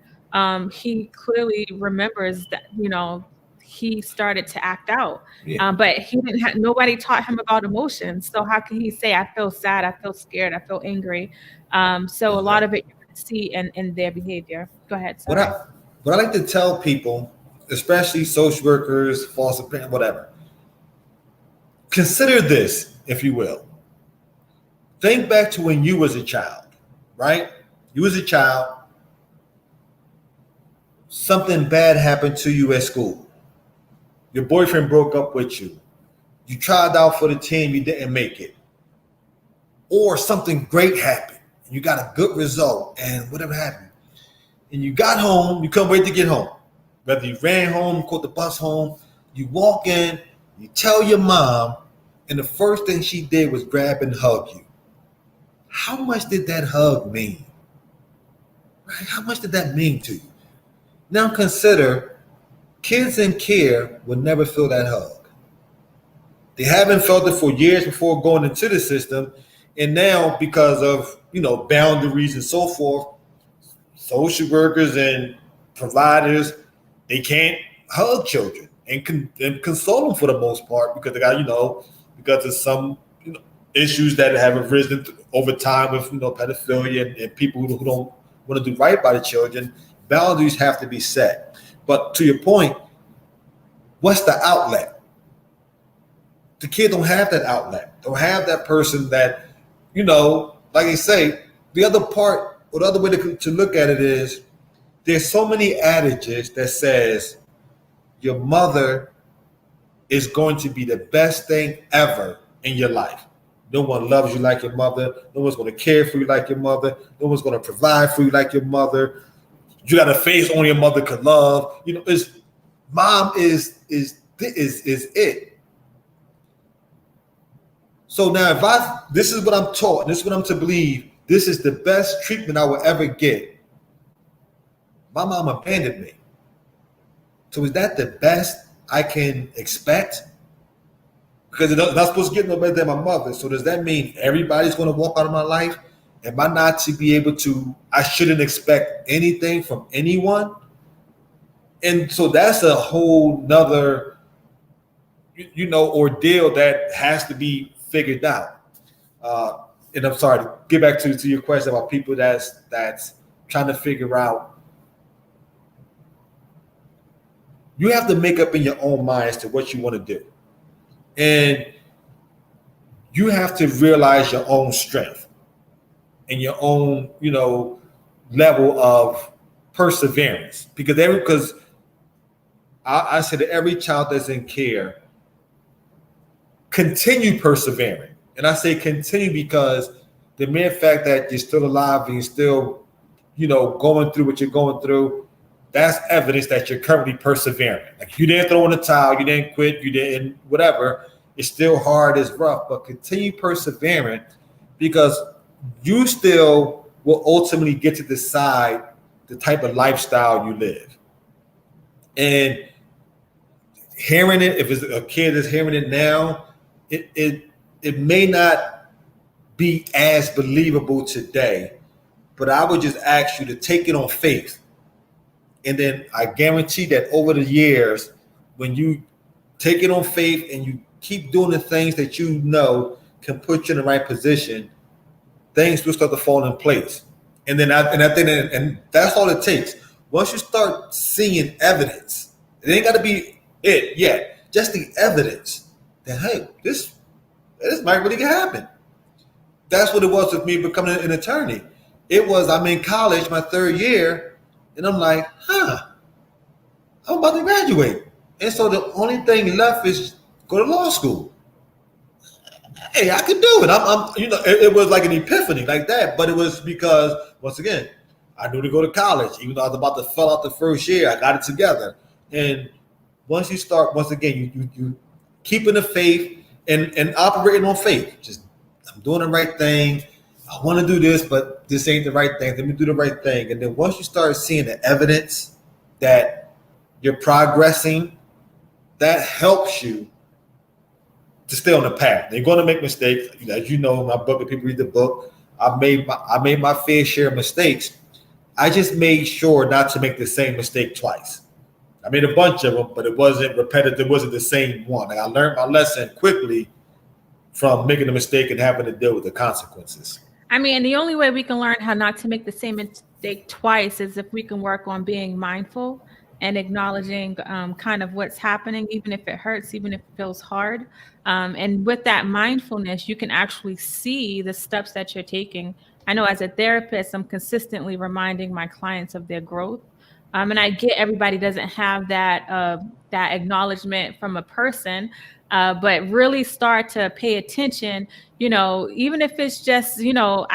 he clearly remembers that, he started to act out. Yeah. But he didn't have, nobody taught him about emotions. So how can he say, I feel sad, I feel scared, I feel angry? So a lot of it you can see in their behavior. Go ahead. Sorry. What I like to tell people, especially social workers, foster parents, whatever, consider this, if you will. Think back to when you was a child, right? You was a child. Something bad happened to you at school. Your boyfriend broke up with you. You tried out for the team, you didn't make it. Or something great happened. You got a good result and whatever happened. And you got home, you couldn't wait to get home. Whether you ran home, caught the bus home, you walk in, you tell your mom, and the first thing she did was grab and hug you. How much did that hug mean? Right? How much did that mean to you? Now consider, kids in care will never feel that hug. They haven't felt it for years before going into the system. And now, because of, boundaries and so forth, social workers and providers, they can't hug children and console them for the most part because they got, because of some issues that have arisen over time with, pedophilia and people who don't want to do right by the children. Boundaries have to be set. But to your point, what's the outlet? The kid don't have that outlet. Don't have that person that, like I say, the other part or the other way to look at it is there's so many adages that says your mother is going to be the best thing ever in your life. No one loves you like your mother. No one's going to care for you like your mother. No one's going to provide for you like your mother. You got a face only your mother could love. Mom is it. So now this is what I'm taught, this is what I'm to believe, this is the best treatment I will ever get. My mom abandoned me. So is that the best I can expect? Because it's not supposed to get no better than my mother. So does that mean everybody's going to walk out of my life? Am I not to be able to, I shouldn't expect anything from anyone? And so that's a whole nother, ordeal that has to be figured out. and I'm sorry to get back to your question about people that's trying to figure out. You have to make up in your own mind as to what you want to do, and you have to realize your own strength and your own, level of perseverance. Because I say that every child that's in care, continue persevering. And I say continue because the mere fact that you're still alive and you're still, going through what you're going through, that's evidence that you're currently persevering. Like you didn't throw in the towel, you didn't quit, you didn't whatever. It's still hard, it's rough, but continue persevering because you still will ultimately get to decide the type of lifestyle you live. And hearing it, if it's a kid that's hearing it now, it may not be as believable today, but I would just ask you to take it on faith. And then I guarantee that over the years, when you take it on faith and you keep doing the things that you know can put you in the right position, things will start to fall in place. And then I think and that's all it takes. Once you start seeing evidence, it ain't got to be it yet, just the evidence that, hey, this might really happen. That's what it was with me becoming an attorney. It was, I'm in college, my third year, and I'm like, I'm about to graduate. And so the only thing left is go to law school. Hey, I could do it. It was like an epiphany like that. But it was because, once again, I knew to go to college. Even though I was about to fall out the first year, I got it together. And once you start, once again, you keeping the faith and operating on faith. Just, I'm doing the right thing. I want to do this, but this ain't the right thing. Let me do the right thing. And then once you start seeing the evidence that you're progressing, that helps you to stay on the path. They're going to make mistakes. As you know, in my book, if people read the book, I made my fair share of mistakes. I just made sure not to make the same mistake twice. I made a bunch of them, but it wasn't repetitive. It wasn't the same one. Like I learned my lesson quickly from making a mistake and having to deal with the consequences. I mean, the only way we can learn how not to make the same mistake twice is if we can work on being mindful and acknowledging kind of what's happening, even if it hurts, even if it feels hard. And with that mindfulness, you can actually see the steps that you're taking. I know as a therapist, I'm consistently reminding my clients of their growth. And I get everybody doesn't have that acknowledgement from a person, but really start to pay attention, even if it's just, my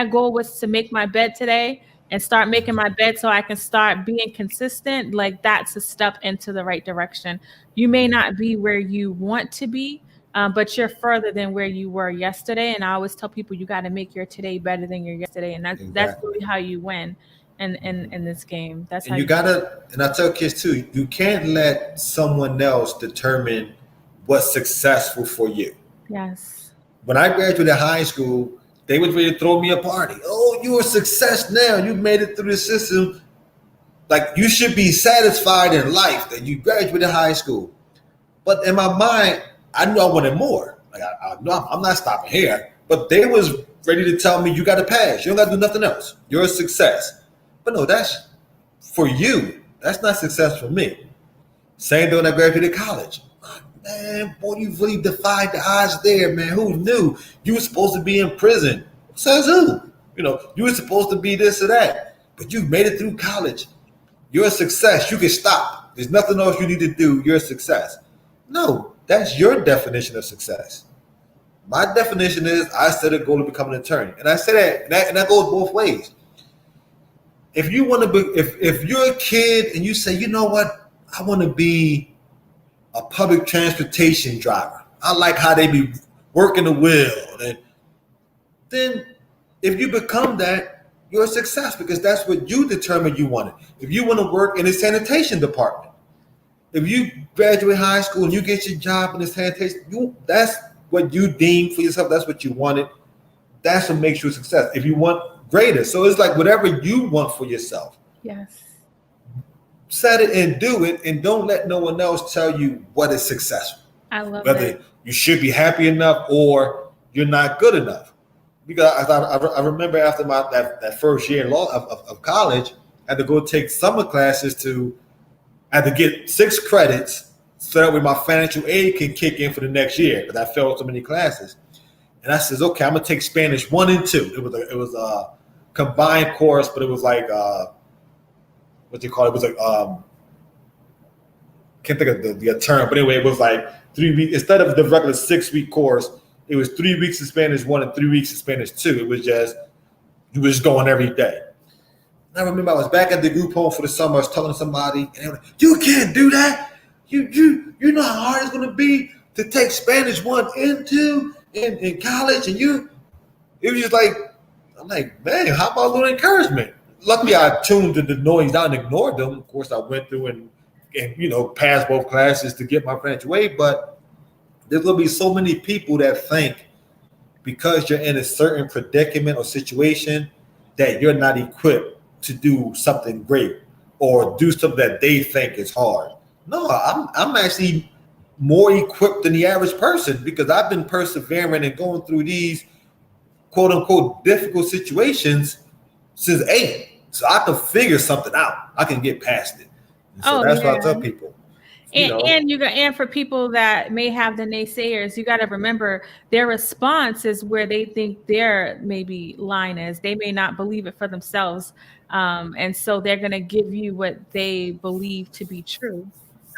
goal was to make my bed today and start making my bed so I can start being consistent. Like that's a step into the right direction. You may not be where you want to be, but you're further than where you were yesterday. And I always tell people you got to make your today better than your yesterday. And that's really how you win in this game. That's how you gotta, and I tell kids too, you can't let someone else determine what's successful for you. Yes. When I graduated high school, they was ready to throw me a party. Oh, you're a success now. You made it through the system. Like you should be satisfied in life that you graduated high school. But in my mind, I knew I wanted more. Like I'm not stopping here. But they was ready to tell me you got to pass. You don't got to do nothing else. You're a success. But no, that's for you. That's not success for me. Same thing when I graduated college. Man, boy, you really defied the odds there, man. Who knew you were supposed to be in prison? Says who? You were supposed to be this or that, but you made it through college. You're a success. You can stop. There's nothing else you need to do. You're a success. No, that's your definition of success. My definition is I set a goal to become an attorney, and I say that, and that goes both ways. If you want to be, if you're a kid and you say, you know what, I want to be a public transportation driver. I like how they be working the wheel. And then if you become that, you're a success because that's what you determined you wanted. If you want to work in the sanitation department, if you graduate high school and you get your job in the sanitation, that's what you deem for yourself. That's what you wanted. That's what makes you a success. If you want greater. So it's like whatever you want for yourself. Yes. Set it and do it, and don't let no one else tell you what is successful. I love whether it. You should be happy enough or you're not good enough. Because I remember after that first year of college, I had to go take summer classes I had to get 6 credits so that way my financial aid can kick in for the next year because I failed so many classes. And I says, okay, I'm gonna take Spanish 1 and 2. It was a combined course, but it was like what do you call it? It was like can't think of the term, but anyway, it was like 3 weeks instead of the regular 6-week course. It was 3 weeks of Spanish 1 and 3 weeks of Spanish 2. It was just you was going every day. And I remember I was back at the group home for the summer. I was talking to somebody, and they were like, "You can't do that. You know how hard it's going to be to take Spanish 1 and 2 in college." And it was just like, I'm like, man, how about a little encouragement? Luckily, I tuned the noise out and ignored them. Of course, I went through and passed both classes to get my financial aid. But there's going to be so many people that think because you're in a certain predicament or situation that you're not equipped to do something great or do something that they think is hard. No, I'm actually more equipped than the average person because I've been persevering and going through these quote unquote difficult situations since 8. So I can figure something out. I can get past it. And so that's what I tell people. And for people that may have the naysayers, you got to remember their response is where they think their maybe line is. They may not believe it for themselves. And so they're going to give you what they believe to be true.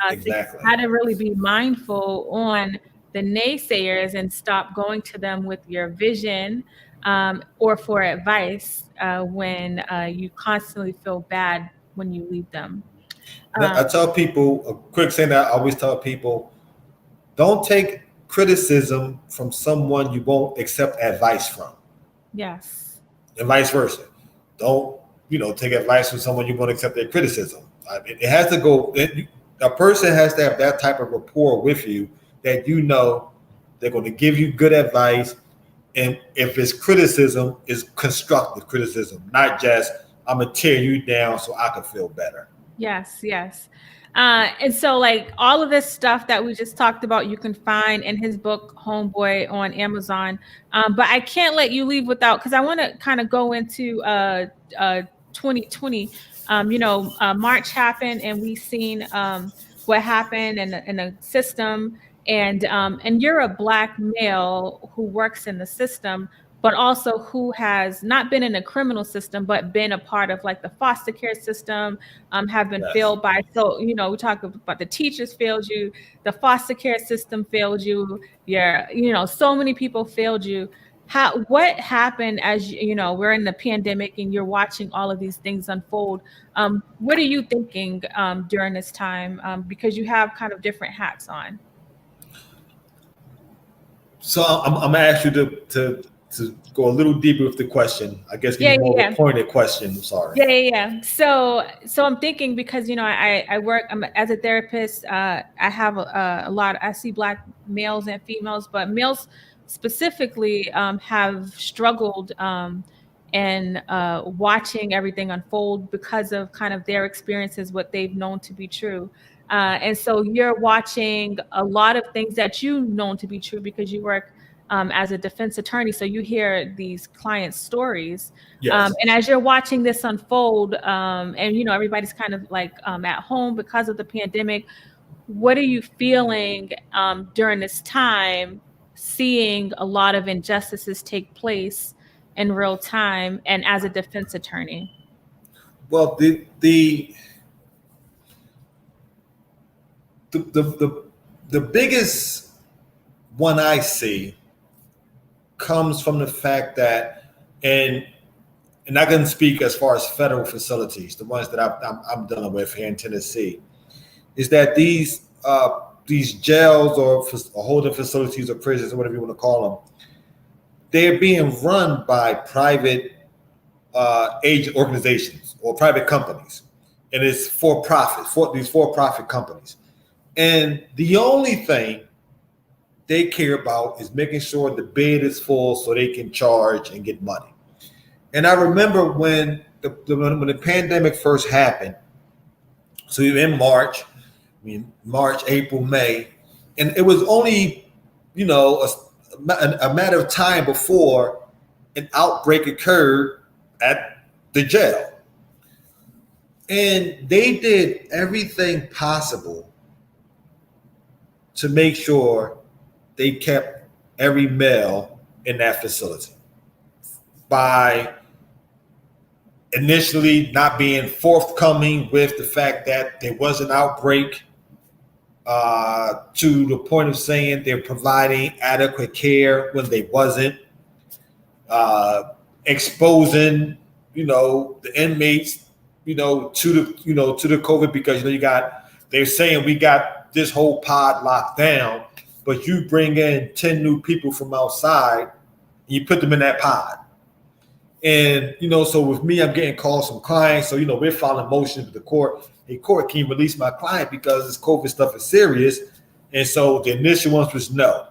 Exactly. So how to really be mindful on the naysayers and stop going to them with your vision or for advice when you constantly feel bad when you leave them. I tell people a quick thing that I always tell people: don't take criticism from someone you won't accept advice from. Yes. And vice versa. Don't take advice from someone you won't accept their criticism. It has to go. A person has to have that type of rapport with you that they're going to give you good advice, and if it's criticism, it's constructive criticism, not just I'm gonna tear you down so I can feel better. Yes. And so like all of this stuff that we just talked about, you can find in his book, Homeboy, on Amazon. But I can't let you leave without, because I want to kind of go into 2020. March happened and we've seen what happened in the system. And you're a Black male who works in the system, but also who has not been in a criminal system, but been a part of like the foster care system, have been failed by. So, we talk about the teachers failed you, the foster care system failed you, so many people failed you. What happened as we're in the pandemic and you're watching all of these things unfold? What are you thinking during this time? Because you have kind of different hats on. So I'm gonna ask you to go a little deeper with the question. I guess give more of a pointed question. I'm sorry. Yeah. So I'm thinking because I work. I'm as a therapist. I have a lot. I see Black males and females, but males specifically have struggled in watching everything unfold because of kind of their experiences, what they've known to be true. And so you're watching a lot of things that you known to be true because you work as a defense attorney. So you hear these clients' stories. Yes. And as you're watching this unfold, and everybody's kind of like at home because of the pandemic, what are you feeling during this time, seeing a lot of injustices take place in real time and as a defense attorney? Well, the biggest one I see comes from the fact that, and I can speak as far as federal facilities, the ones that I'm dealing with here in Tennessee, is that these jails or holding facilities or prisons or whatever you want to call them, they're being run by private age organizations or private companies, and it's these for-profit companies. And the only thing they care about is making sure the bed is full so they can charge and get money. And I remember when the pandemic first happened, so in March, April, May, and it was only, a a matter of time before an outbreak occurred at the jail. And they did everything possible to make sure they kept every male in that facility by initially not being forthcoming with the fact that there was an outbreak, to the point of saying they're providing adequate care when they wasn't, exposing, the inmates, to the COVID, because they're saying we got this whole pod locked down, but you bring in 10 new people from outside and you put them in that pod. And, so with me, I'm getting calls from clients. So, we're filing motions with the court. Hey, court, can you release my client because this COVID stuff is serious? And so the initial ones was no.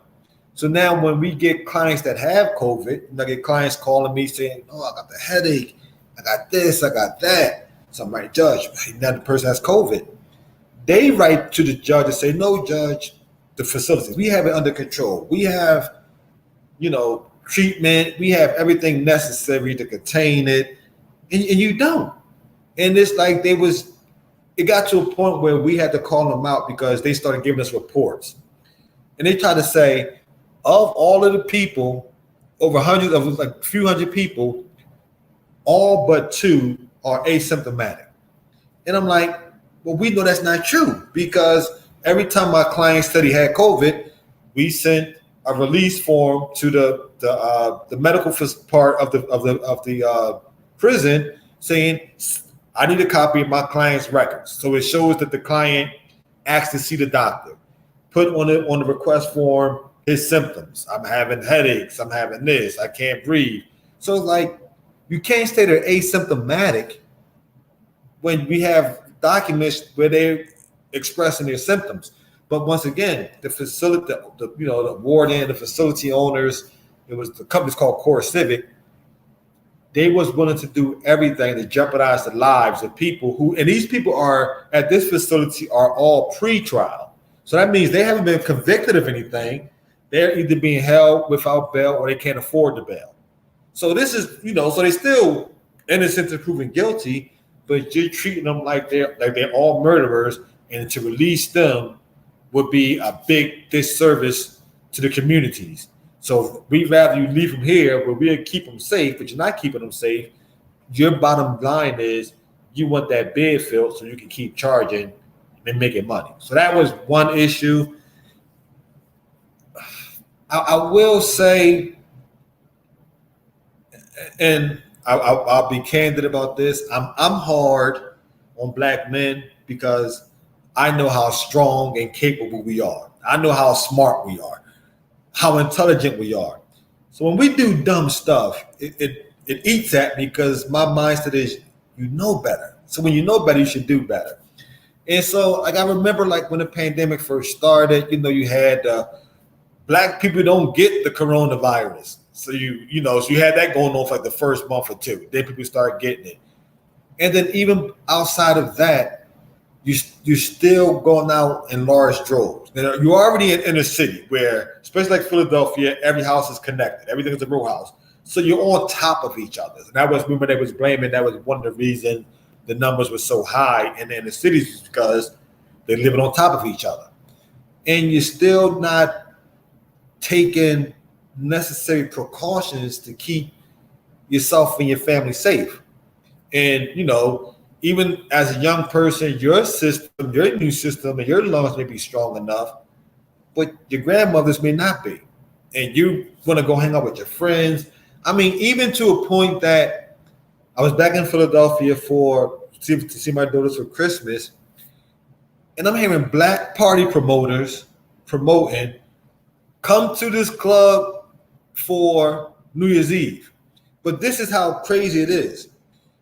So now when we get clients that have COVID, I get clients calling me saying, oh, I got the headache. I got this, I got that. So I'm like, Judge, now the person has COVID. They write to the judge and say, no, Judge, the facility, we have it under control. We have, treatment. We have everything necessary to contain it. And you don't. And it's like it got to a point where we had to call them out because they started giving us reports. And they tried to say, of all of the people, over hundreds of like a few hundred people, all but 2 are asymptomatic. And I'm like, well, we know that's not true, because every time my client said he had COVID, we sent a release form to the medical part of the prison saying, I need a copy of my client's records. So it shows that the client asked to see the doctor. Put on the request form his symptoms. I'm having headaches. I'm having this. I can't breathe. So it's like, you can't say they're asymptomatic when we have documents where they're expressing their symptoms. But once again, the facility, the warden, the facility owners, the company's called Core Civic. They was willing to do everything to jeopardize the lives of people and these people are at this facility are all pre-trial. So that means they haven't been convicted of anything. They're either being held without bail or they can't afford the bail. So this is, so they still innocent to proven guilty, but you're treating them like they're all murderers, and to release them would be a big disservice to the communities. So we'd rather you leave them here where we'll keep them safe, but you're not keeping them safe. Your bottom line is you want that bed filled so you can keep charging and making money. So that was one issue. I will say, and I'll be candid about this, I'm hard on Black men because I know how strong and capable we are. I know how smart we are, how intelligent we are. So when we do dumb stuff, it eats at me because my mindset is you know better. So when you know better, you should do better. And so I remember when the pandemic first started, you had Black people don't get the coronavirus. So you had that going on for the first month or two. Then people start getting it. And then even outside of that, you're still going out in large droves. You're already in inner city where, especially like Philadelphia, every house is connected. Everything is a row house. So you're on top of each other. And that was, remember, they was blaming, that was one of the reasons the numbers were so high in the inner cities, because they're living on top of each other. And you're still not taking necessary precautions to keep yourself and your family safe. And, even as a young person, your immune system and your lungs may be strong enough, but your grandmother's may not be. And you want to go hang out with your friends. I mean, even to a point that I was back in Philadelphia to see my daughters for Christmas, and I'm hearing Black party promoters promoting, come to this club for New Year's Eve. But this is how crazy it is.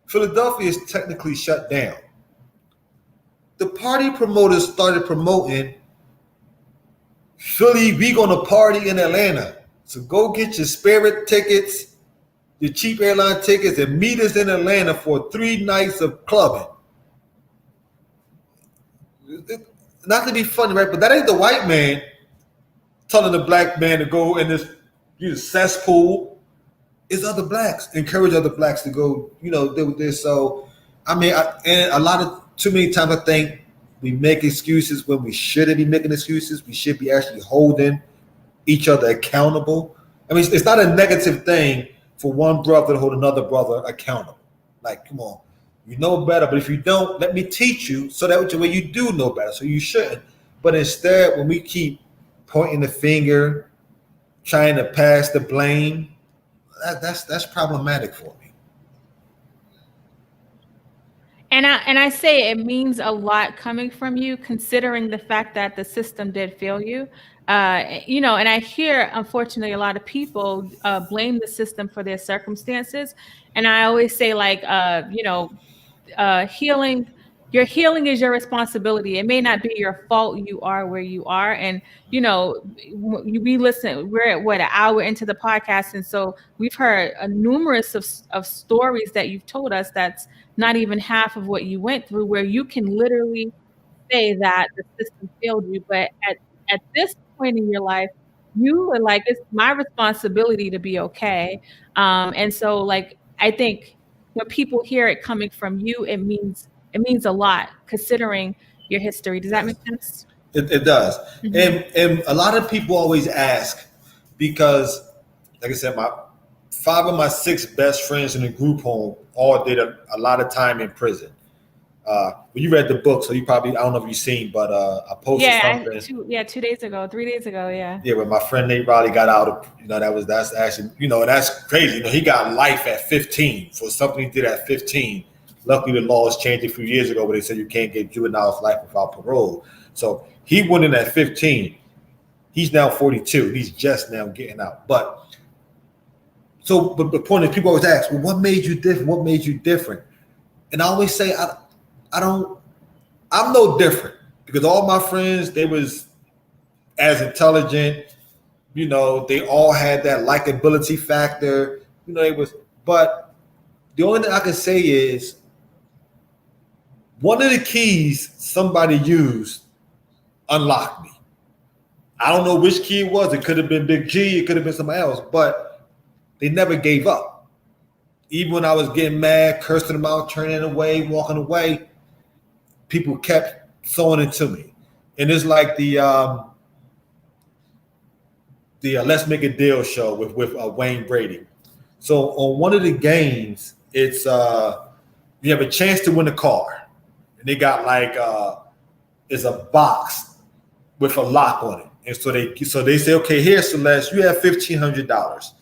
Philadelphia is technically shut down. The party promoters started promoting, Philly, we gonna party in Atlanta. So go get your Spirit tickets, your cheap airline tickets, and meet us in Atlanta for 3 nights of clubbing. Not to be funny, right? But that ain't the white man telling the Black man to go in this you cesspool. It's other blacks. Encourage other blacks to go, do this. So, I mean, too many times I think we make excuses when we shouldn't be making excuses. We should be actually holding each other accountable. I mean, it's not a negative thing for one brother to hold another brother accountable. Like, come on, you know better, but if you don't, let me teach you so that way you do know better. So you shouldn't. But instead, when we keep pointing the finger, trying to pass the blame, that's problematic for me. And I say it means a lot coming from you, considering the fact that the system did fail you. And I hear, unfortunately, a lot of people blame the system for their circumstances. And I always say, like, healing. Your healing is your responsibility. It may not be your fault you are where you are. And, we listen, we're at an hour into the podcast. And so we've heard numerous of stories that you've told us that's not even half of what you went through, where you can literally say that the system failed you. But at this point in your life, you are like, it's my responsibility to be okay. And so, like, I think when people hear it coming from you, it means a lot, considering your history. Does that make sense? It does. Mm-hmm. And a lot of people always ask, because, like I said, my 5 of my 6 best friends in the group home all did a lot of time in prison. Well, you read the book, so you probably, I don't know if you've seen, but I posted something. 2 days ago, 3 days ago, yeah. Yeah, when my friend Nate Riley got out of, that's actually, that's crazy. He got life at 15 for something he did at 15. Luckily, the laws changed a few years ago where they said you can't get juveniles life without parole. So he went in at 15. He's now 42. He's just now getting out. But the point is, people always ask, well, what made you different? What made you different? And I always say, I'm no different, because all my friends, they was as intelligent, they all had that likability factor, but the only thing I can say is, one of the keys somebody used unlocked me. I don't know which key it was. It could have been Big G. It could have been somebody else. But they never gave up. Even when I was getting mad, cursing them out, turning away, walking away, people kept throwing it to me. And it's like the Let's Make a Deal show with Wayne Brady. So on one of the games, it's you have a chance to win a car. And they got like it's a box with a lock on it. And so they say, okay, here, Celeste, you have $1,500.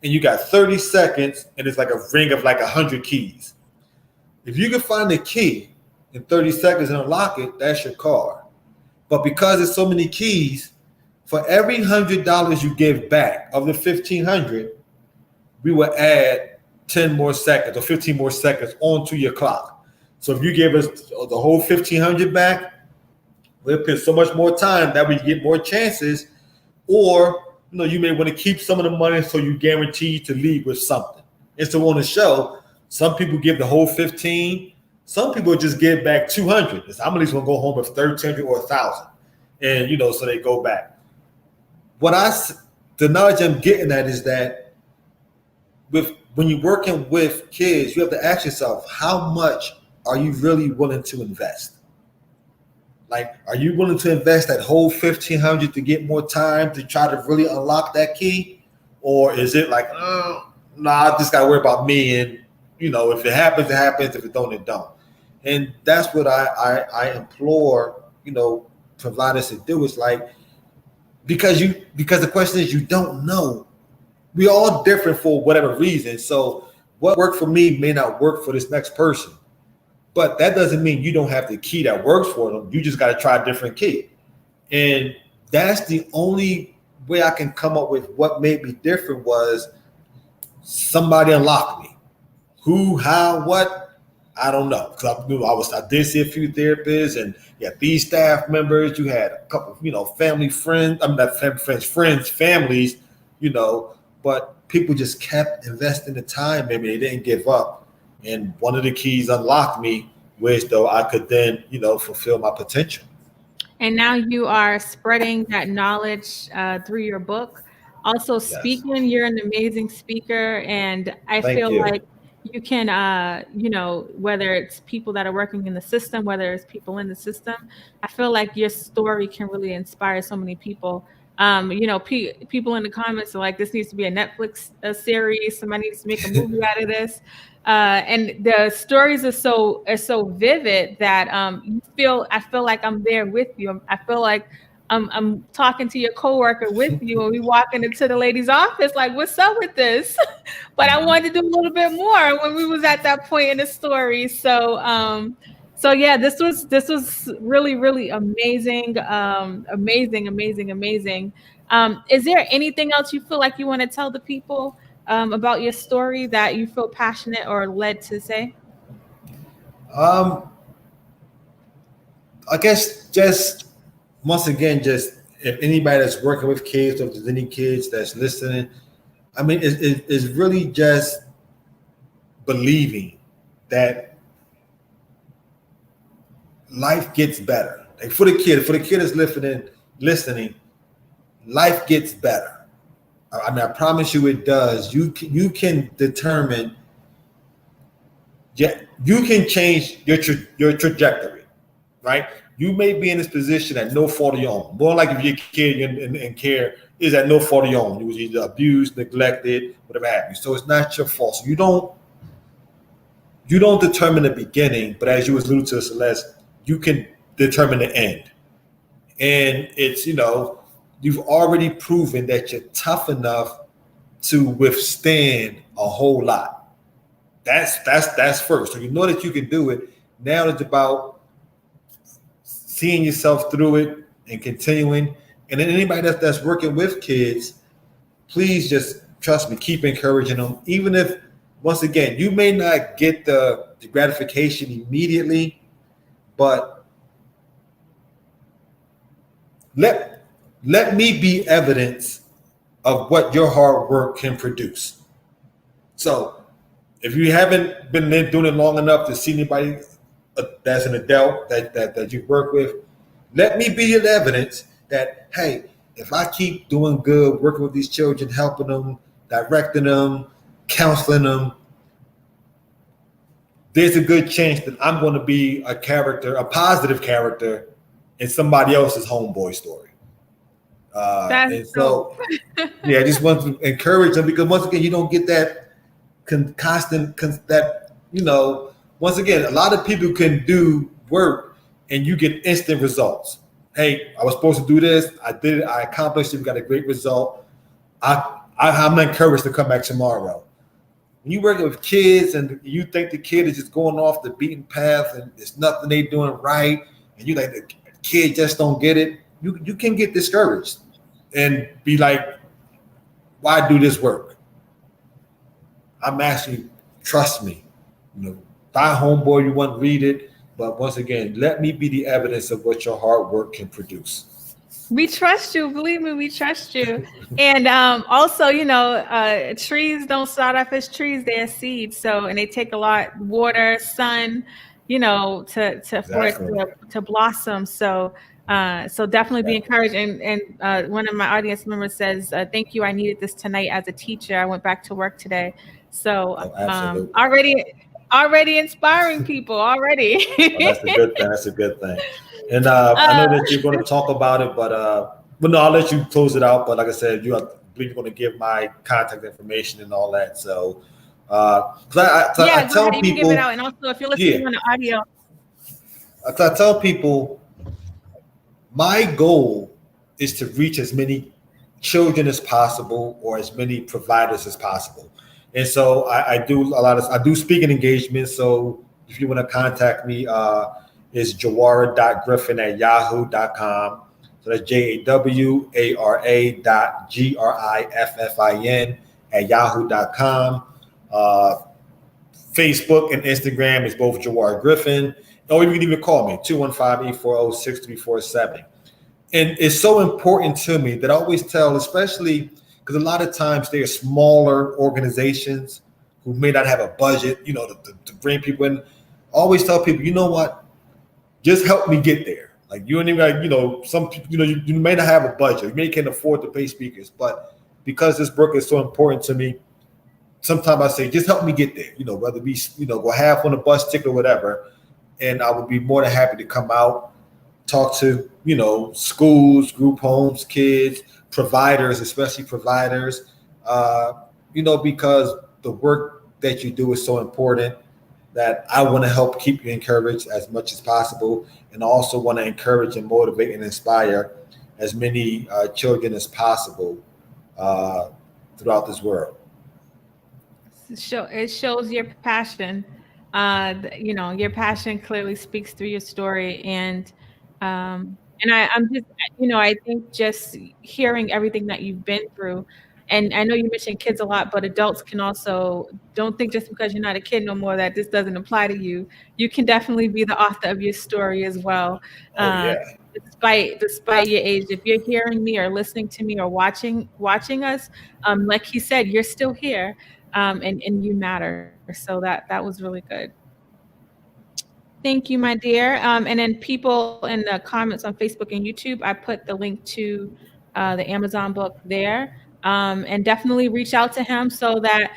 And you got 30 seconds, and it's like a ring of like 100 keys. If you can find the key in 30 seconds and unlock it, that's your car. But because there's so many keys, for every $100 you give back of the $1,500, we will add 10 more seconds or 15 more seconds onto your clock. So if you give us the whole $1,500 back, we'll put so much more time that we get more chances. Or you may want to keep some of the money so you guarantee to leave with something. And so on the show, some people give the whole 15. Some people just give back 200. I'm at least going to go home with 1,300 or 1,000, and so they go back. The knowledge I'm getting at is that when you're working with kids, you have to ask yourself, how much are you really willing to invest? Like, are you willing to invest that whole $1,500 to get more time to try to really unlock that key? Or is it like, I just got to worry about me, and, if it happens, it happens. If it don't, it don't. And that's what I implore, providers to do. Is like, because the question is, you don't know. We're all different for whatever reason. So what worked for me may not work for this next person. But that doesn't mean you don't have the key that works for them. You just got to try a different key. And that's the only way I can come up with what made me different, was somebody unlocked me. Who, how, what, I don't know. Because I did see a few therapists, and you had these staff members. You had a couple, family friends. I mean, not family friends, families, but people just kept investing the time. Maybe they didn't give up. And one of the keys unlocked me, which though I could then, fulfill my potential. And now you are spreading that knowledge through your book. Also Yes. speaking, you're an amazing speaker. And I Thank feel you. like you can, whether it's people that are working in the system, whether it's people in the system, I feel like your story can really inspire so many people. People in the comments are like, this needs to be a Netflix series. Somebody needs to make a movie out of this. And the stories are so vivid that I feel like I'm there with you. I feel like I'm talking to your coworker with you, and we walking into the lady's office like, what's up with this? But I wanted to do a little bit more when we was at that point in the story. So yeah, this was really, really amazing. Amazing. Is there anything else you feel like you want to tell the people about your story that you feel passionate or led to say? Um, I guess just once again, just if anybody that's working with kids, or if there's any kids that's listening, I mean, it's really just believing that life gets better. Like for the kid that's listening, life gets better. I mean, I promise you, it does. You can determine. Yeah, you can change your trajectory, right? You may be in this position at no fault of your own. More like if your kid in care is at no fault of your own. You was either abused, neglected, whatever happened. So it's not your fault. So you don't determine the beginning, but as you was alluded to, Celeste, you can determine the end. And it's, you've already proven that you're tough enough to withstand a whole lot. That's first. So you know that you can do it. Now it's about seeing yourself through it and continuing. And then anybody that's working with kids, please just trust me, keep encouraging them. Even if, once again, you may not get the gratification immediately, but let me be evidence of what your hard work can produce. So if you haven't been doing it long enough to see anybody that's an adult that you work with, let me be an evidence that, hey, if I keep doing good, working with these children, helping them, directing them, counseling them, there's a good chance that I'm going to be a positive character in somebody else's homeboy story. And so, yeah, I just want to encourage them, because once again, you don't get that once again, a lot of people can do work and you get instant results. Hey, I was supposed to do this. I did it. I accomplished it. We got a great result. I'm encouraged to come back tomorrow. When you work with kids and you think the kid is just going off the beaten path and there's nothing they doing right, and you like the kid just don't get it, you can get discouraged and be like, why do this work? I'm asking, trust me. Buy Homeboy, you want to read it, but once again, let me be the evidence of what your hard work can produce. We trust you. Believe me, we trust you. And also, trees don't start off as trees; they're seeds. So, and they take a lot water, sun, for it to blossom. So definitely be encouraged. And one of my audience members says, "Thank you. I needed this tonight as a teacher. I went back to work today." So already inspiring people already. Well, that's a good thing. And I know that you're going to talk about it, but no, I'll let you close it out. But like I said, I believe you're going to give my contact information and all that. So, I tell people, you can give it out. And also, if you're listening on the audio, I tell people, my goal is to reach as many children as possible, or as many providers as possible. And so I do speaking engagements. So if you want to contact me, it's jawara.griffin@yahoo.com. So that's JAWARA.GRIFFIN@yahoo.com. Facebook and Instagram is both Jawara Griffin. Or you can even call me, 215-840-6347. And it's so important to me that I always tell, especially because a lot of times there are smaller organizations who may not have a budget, to bring people in. I always tell people, you know what? Just help me get there. Like you and some people, you may not have a budget. You may can't afford to pay speakers, but because this work is so important to me, sometimes I say, just help me get there, whether we, go half on a bus ticket or whatever. And I would be more than happy to come out, talk to, schools, group homes, kids, providers, especially providers, because the work that you do is so important that I want to help keep you encouraged as much as possible. And I also want to encourage and motivate and inspire as many children as possible throughout this world. It shows your passion. Your passion clearly speaks through your story, I'm just, I think just hearing everything that you've been through, and I know you mentioned kids a lot, but adults can also, don't think just because you're not a kid no more that this doesn't apply to you. You can definitely be the author of your story as well. Oh, Uh, yeah. despite your age, if you're hearing me or listening to me or watching us, like he said, you're still here, and you matter. So that was really good. Thank you, my dear. And then people in the comments on Facebook and YouTube, I put the link to the Amazon book there. And definitely reach out to him so that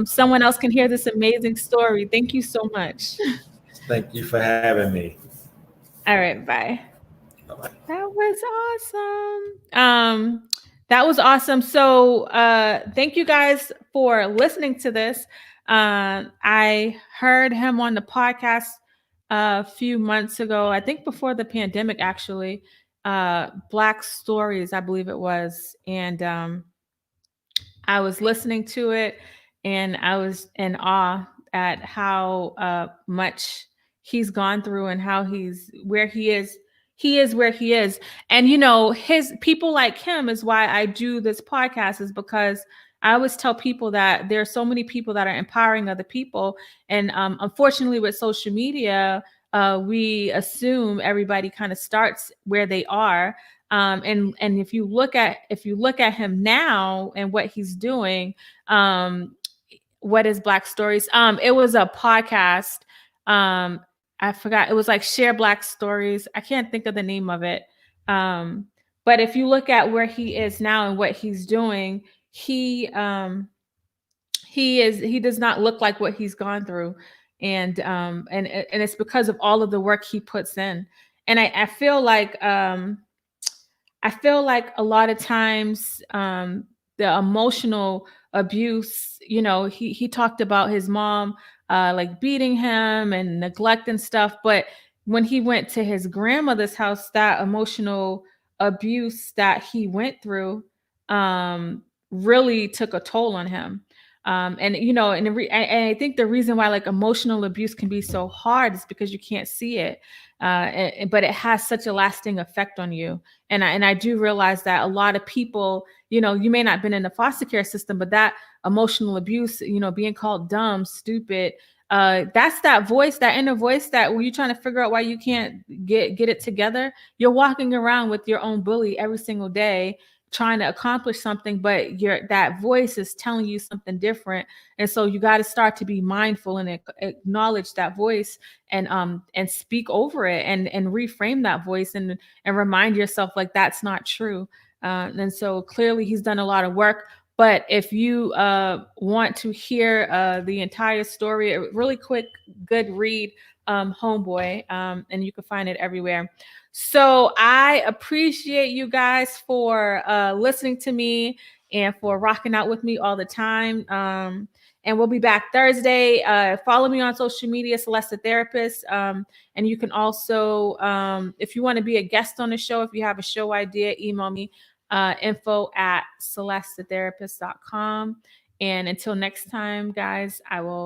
someone else can hear this amazing story. Thank you so much. Thank you for having me. All right, bye. Bye-bye. That was awesome. That was awesome. So thank you guys for listening to this. I heard him on the podcast a few months ago, I think before the pandemic, actually. Black Stories, I believe it was. And I was listening to it and I was in awe at how much he's gone through and how he's where he is. He is where he is. And, his people like him is why I do this podcast, is because I always tell people that there are so many people that are empowering other people. And unfortunately, with social media, we assume everybody kind of starts where they are. And if you look at him now and what he's doing, what is Black Stories? It was a podcast. I forgot. It was like Share Black Stories. I can't think of the name of it. But if you look at where he is now and what he's doing, he does not look like what he's gone through. And it's because of all of the work he puts in. And I feel like a lot of times the emotional abuse, he talked about his mom like beating him and neglect and stuff. But when he went to his grandmother's house, that emotional abuse that he went through really took a toll on him. And I think the reason why like emotional abuse can be so hard is because you can't see it, but it has such a lasting effect on you. And I do realize that a lot of people, you may not have been in the foster care system, but that emotional abuse, being called dumb, stupid, that's that voice, that inner voice that when you're trying to figure out why you can't get it together, you're walking around with your own bully every single day trying to accomplish something, but that voice is telling you something different. And so you got to start to be mindful and acknowledge that voice and speak over it and reframe that voice and remind yourself like that's not true. And so clearly he's done a lot of work. But if you want to hear the entire story, a really quick, good read, Homeboy, and you can find it everywhere. So I appreciate you guys for listening to me and for rocking out with me all the time. And we'll be back Thursday. Follow me on social media, Celeste the Therapist. And you can also, if you want to be a guest on the show, if you have a show idea, email me, info@celestetherapist.com. And until next time, guys, I will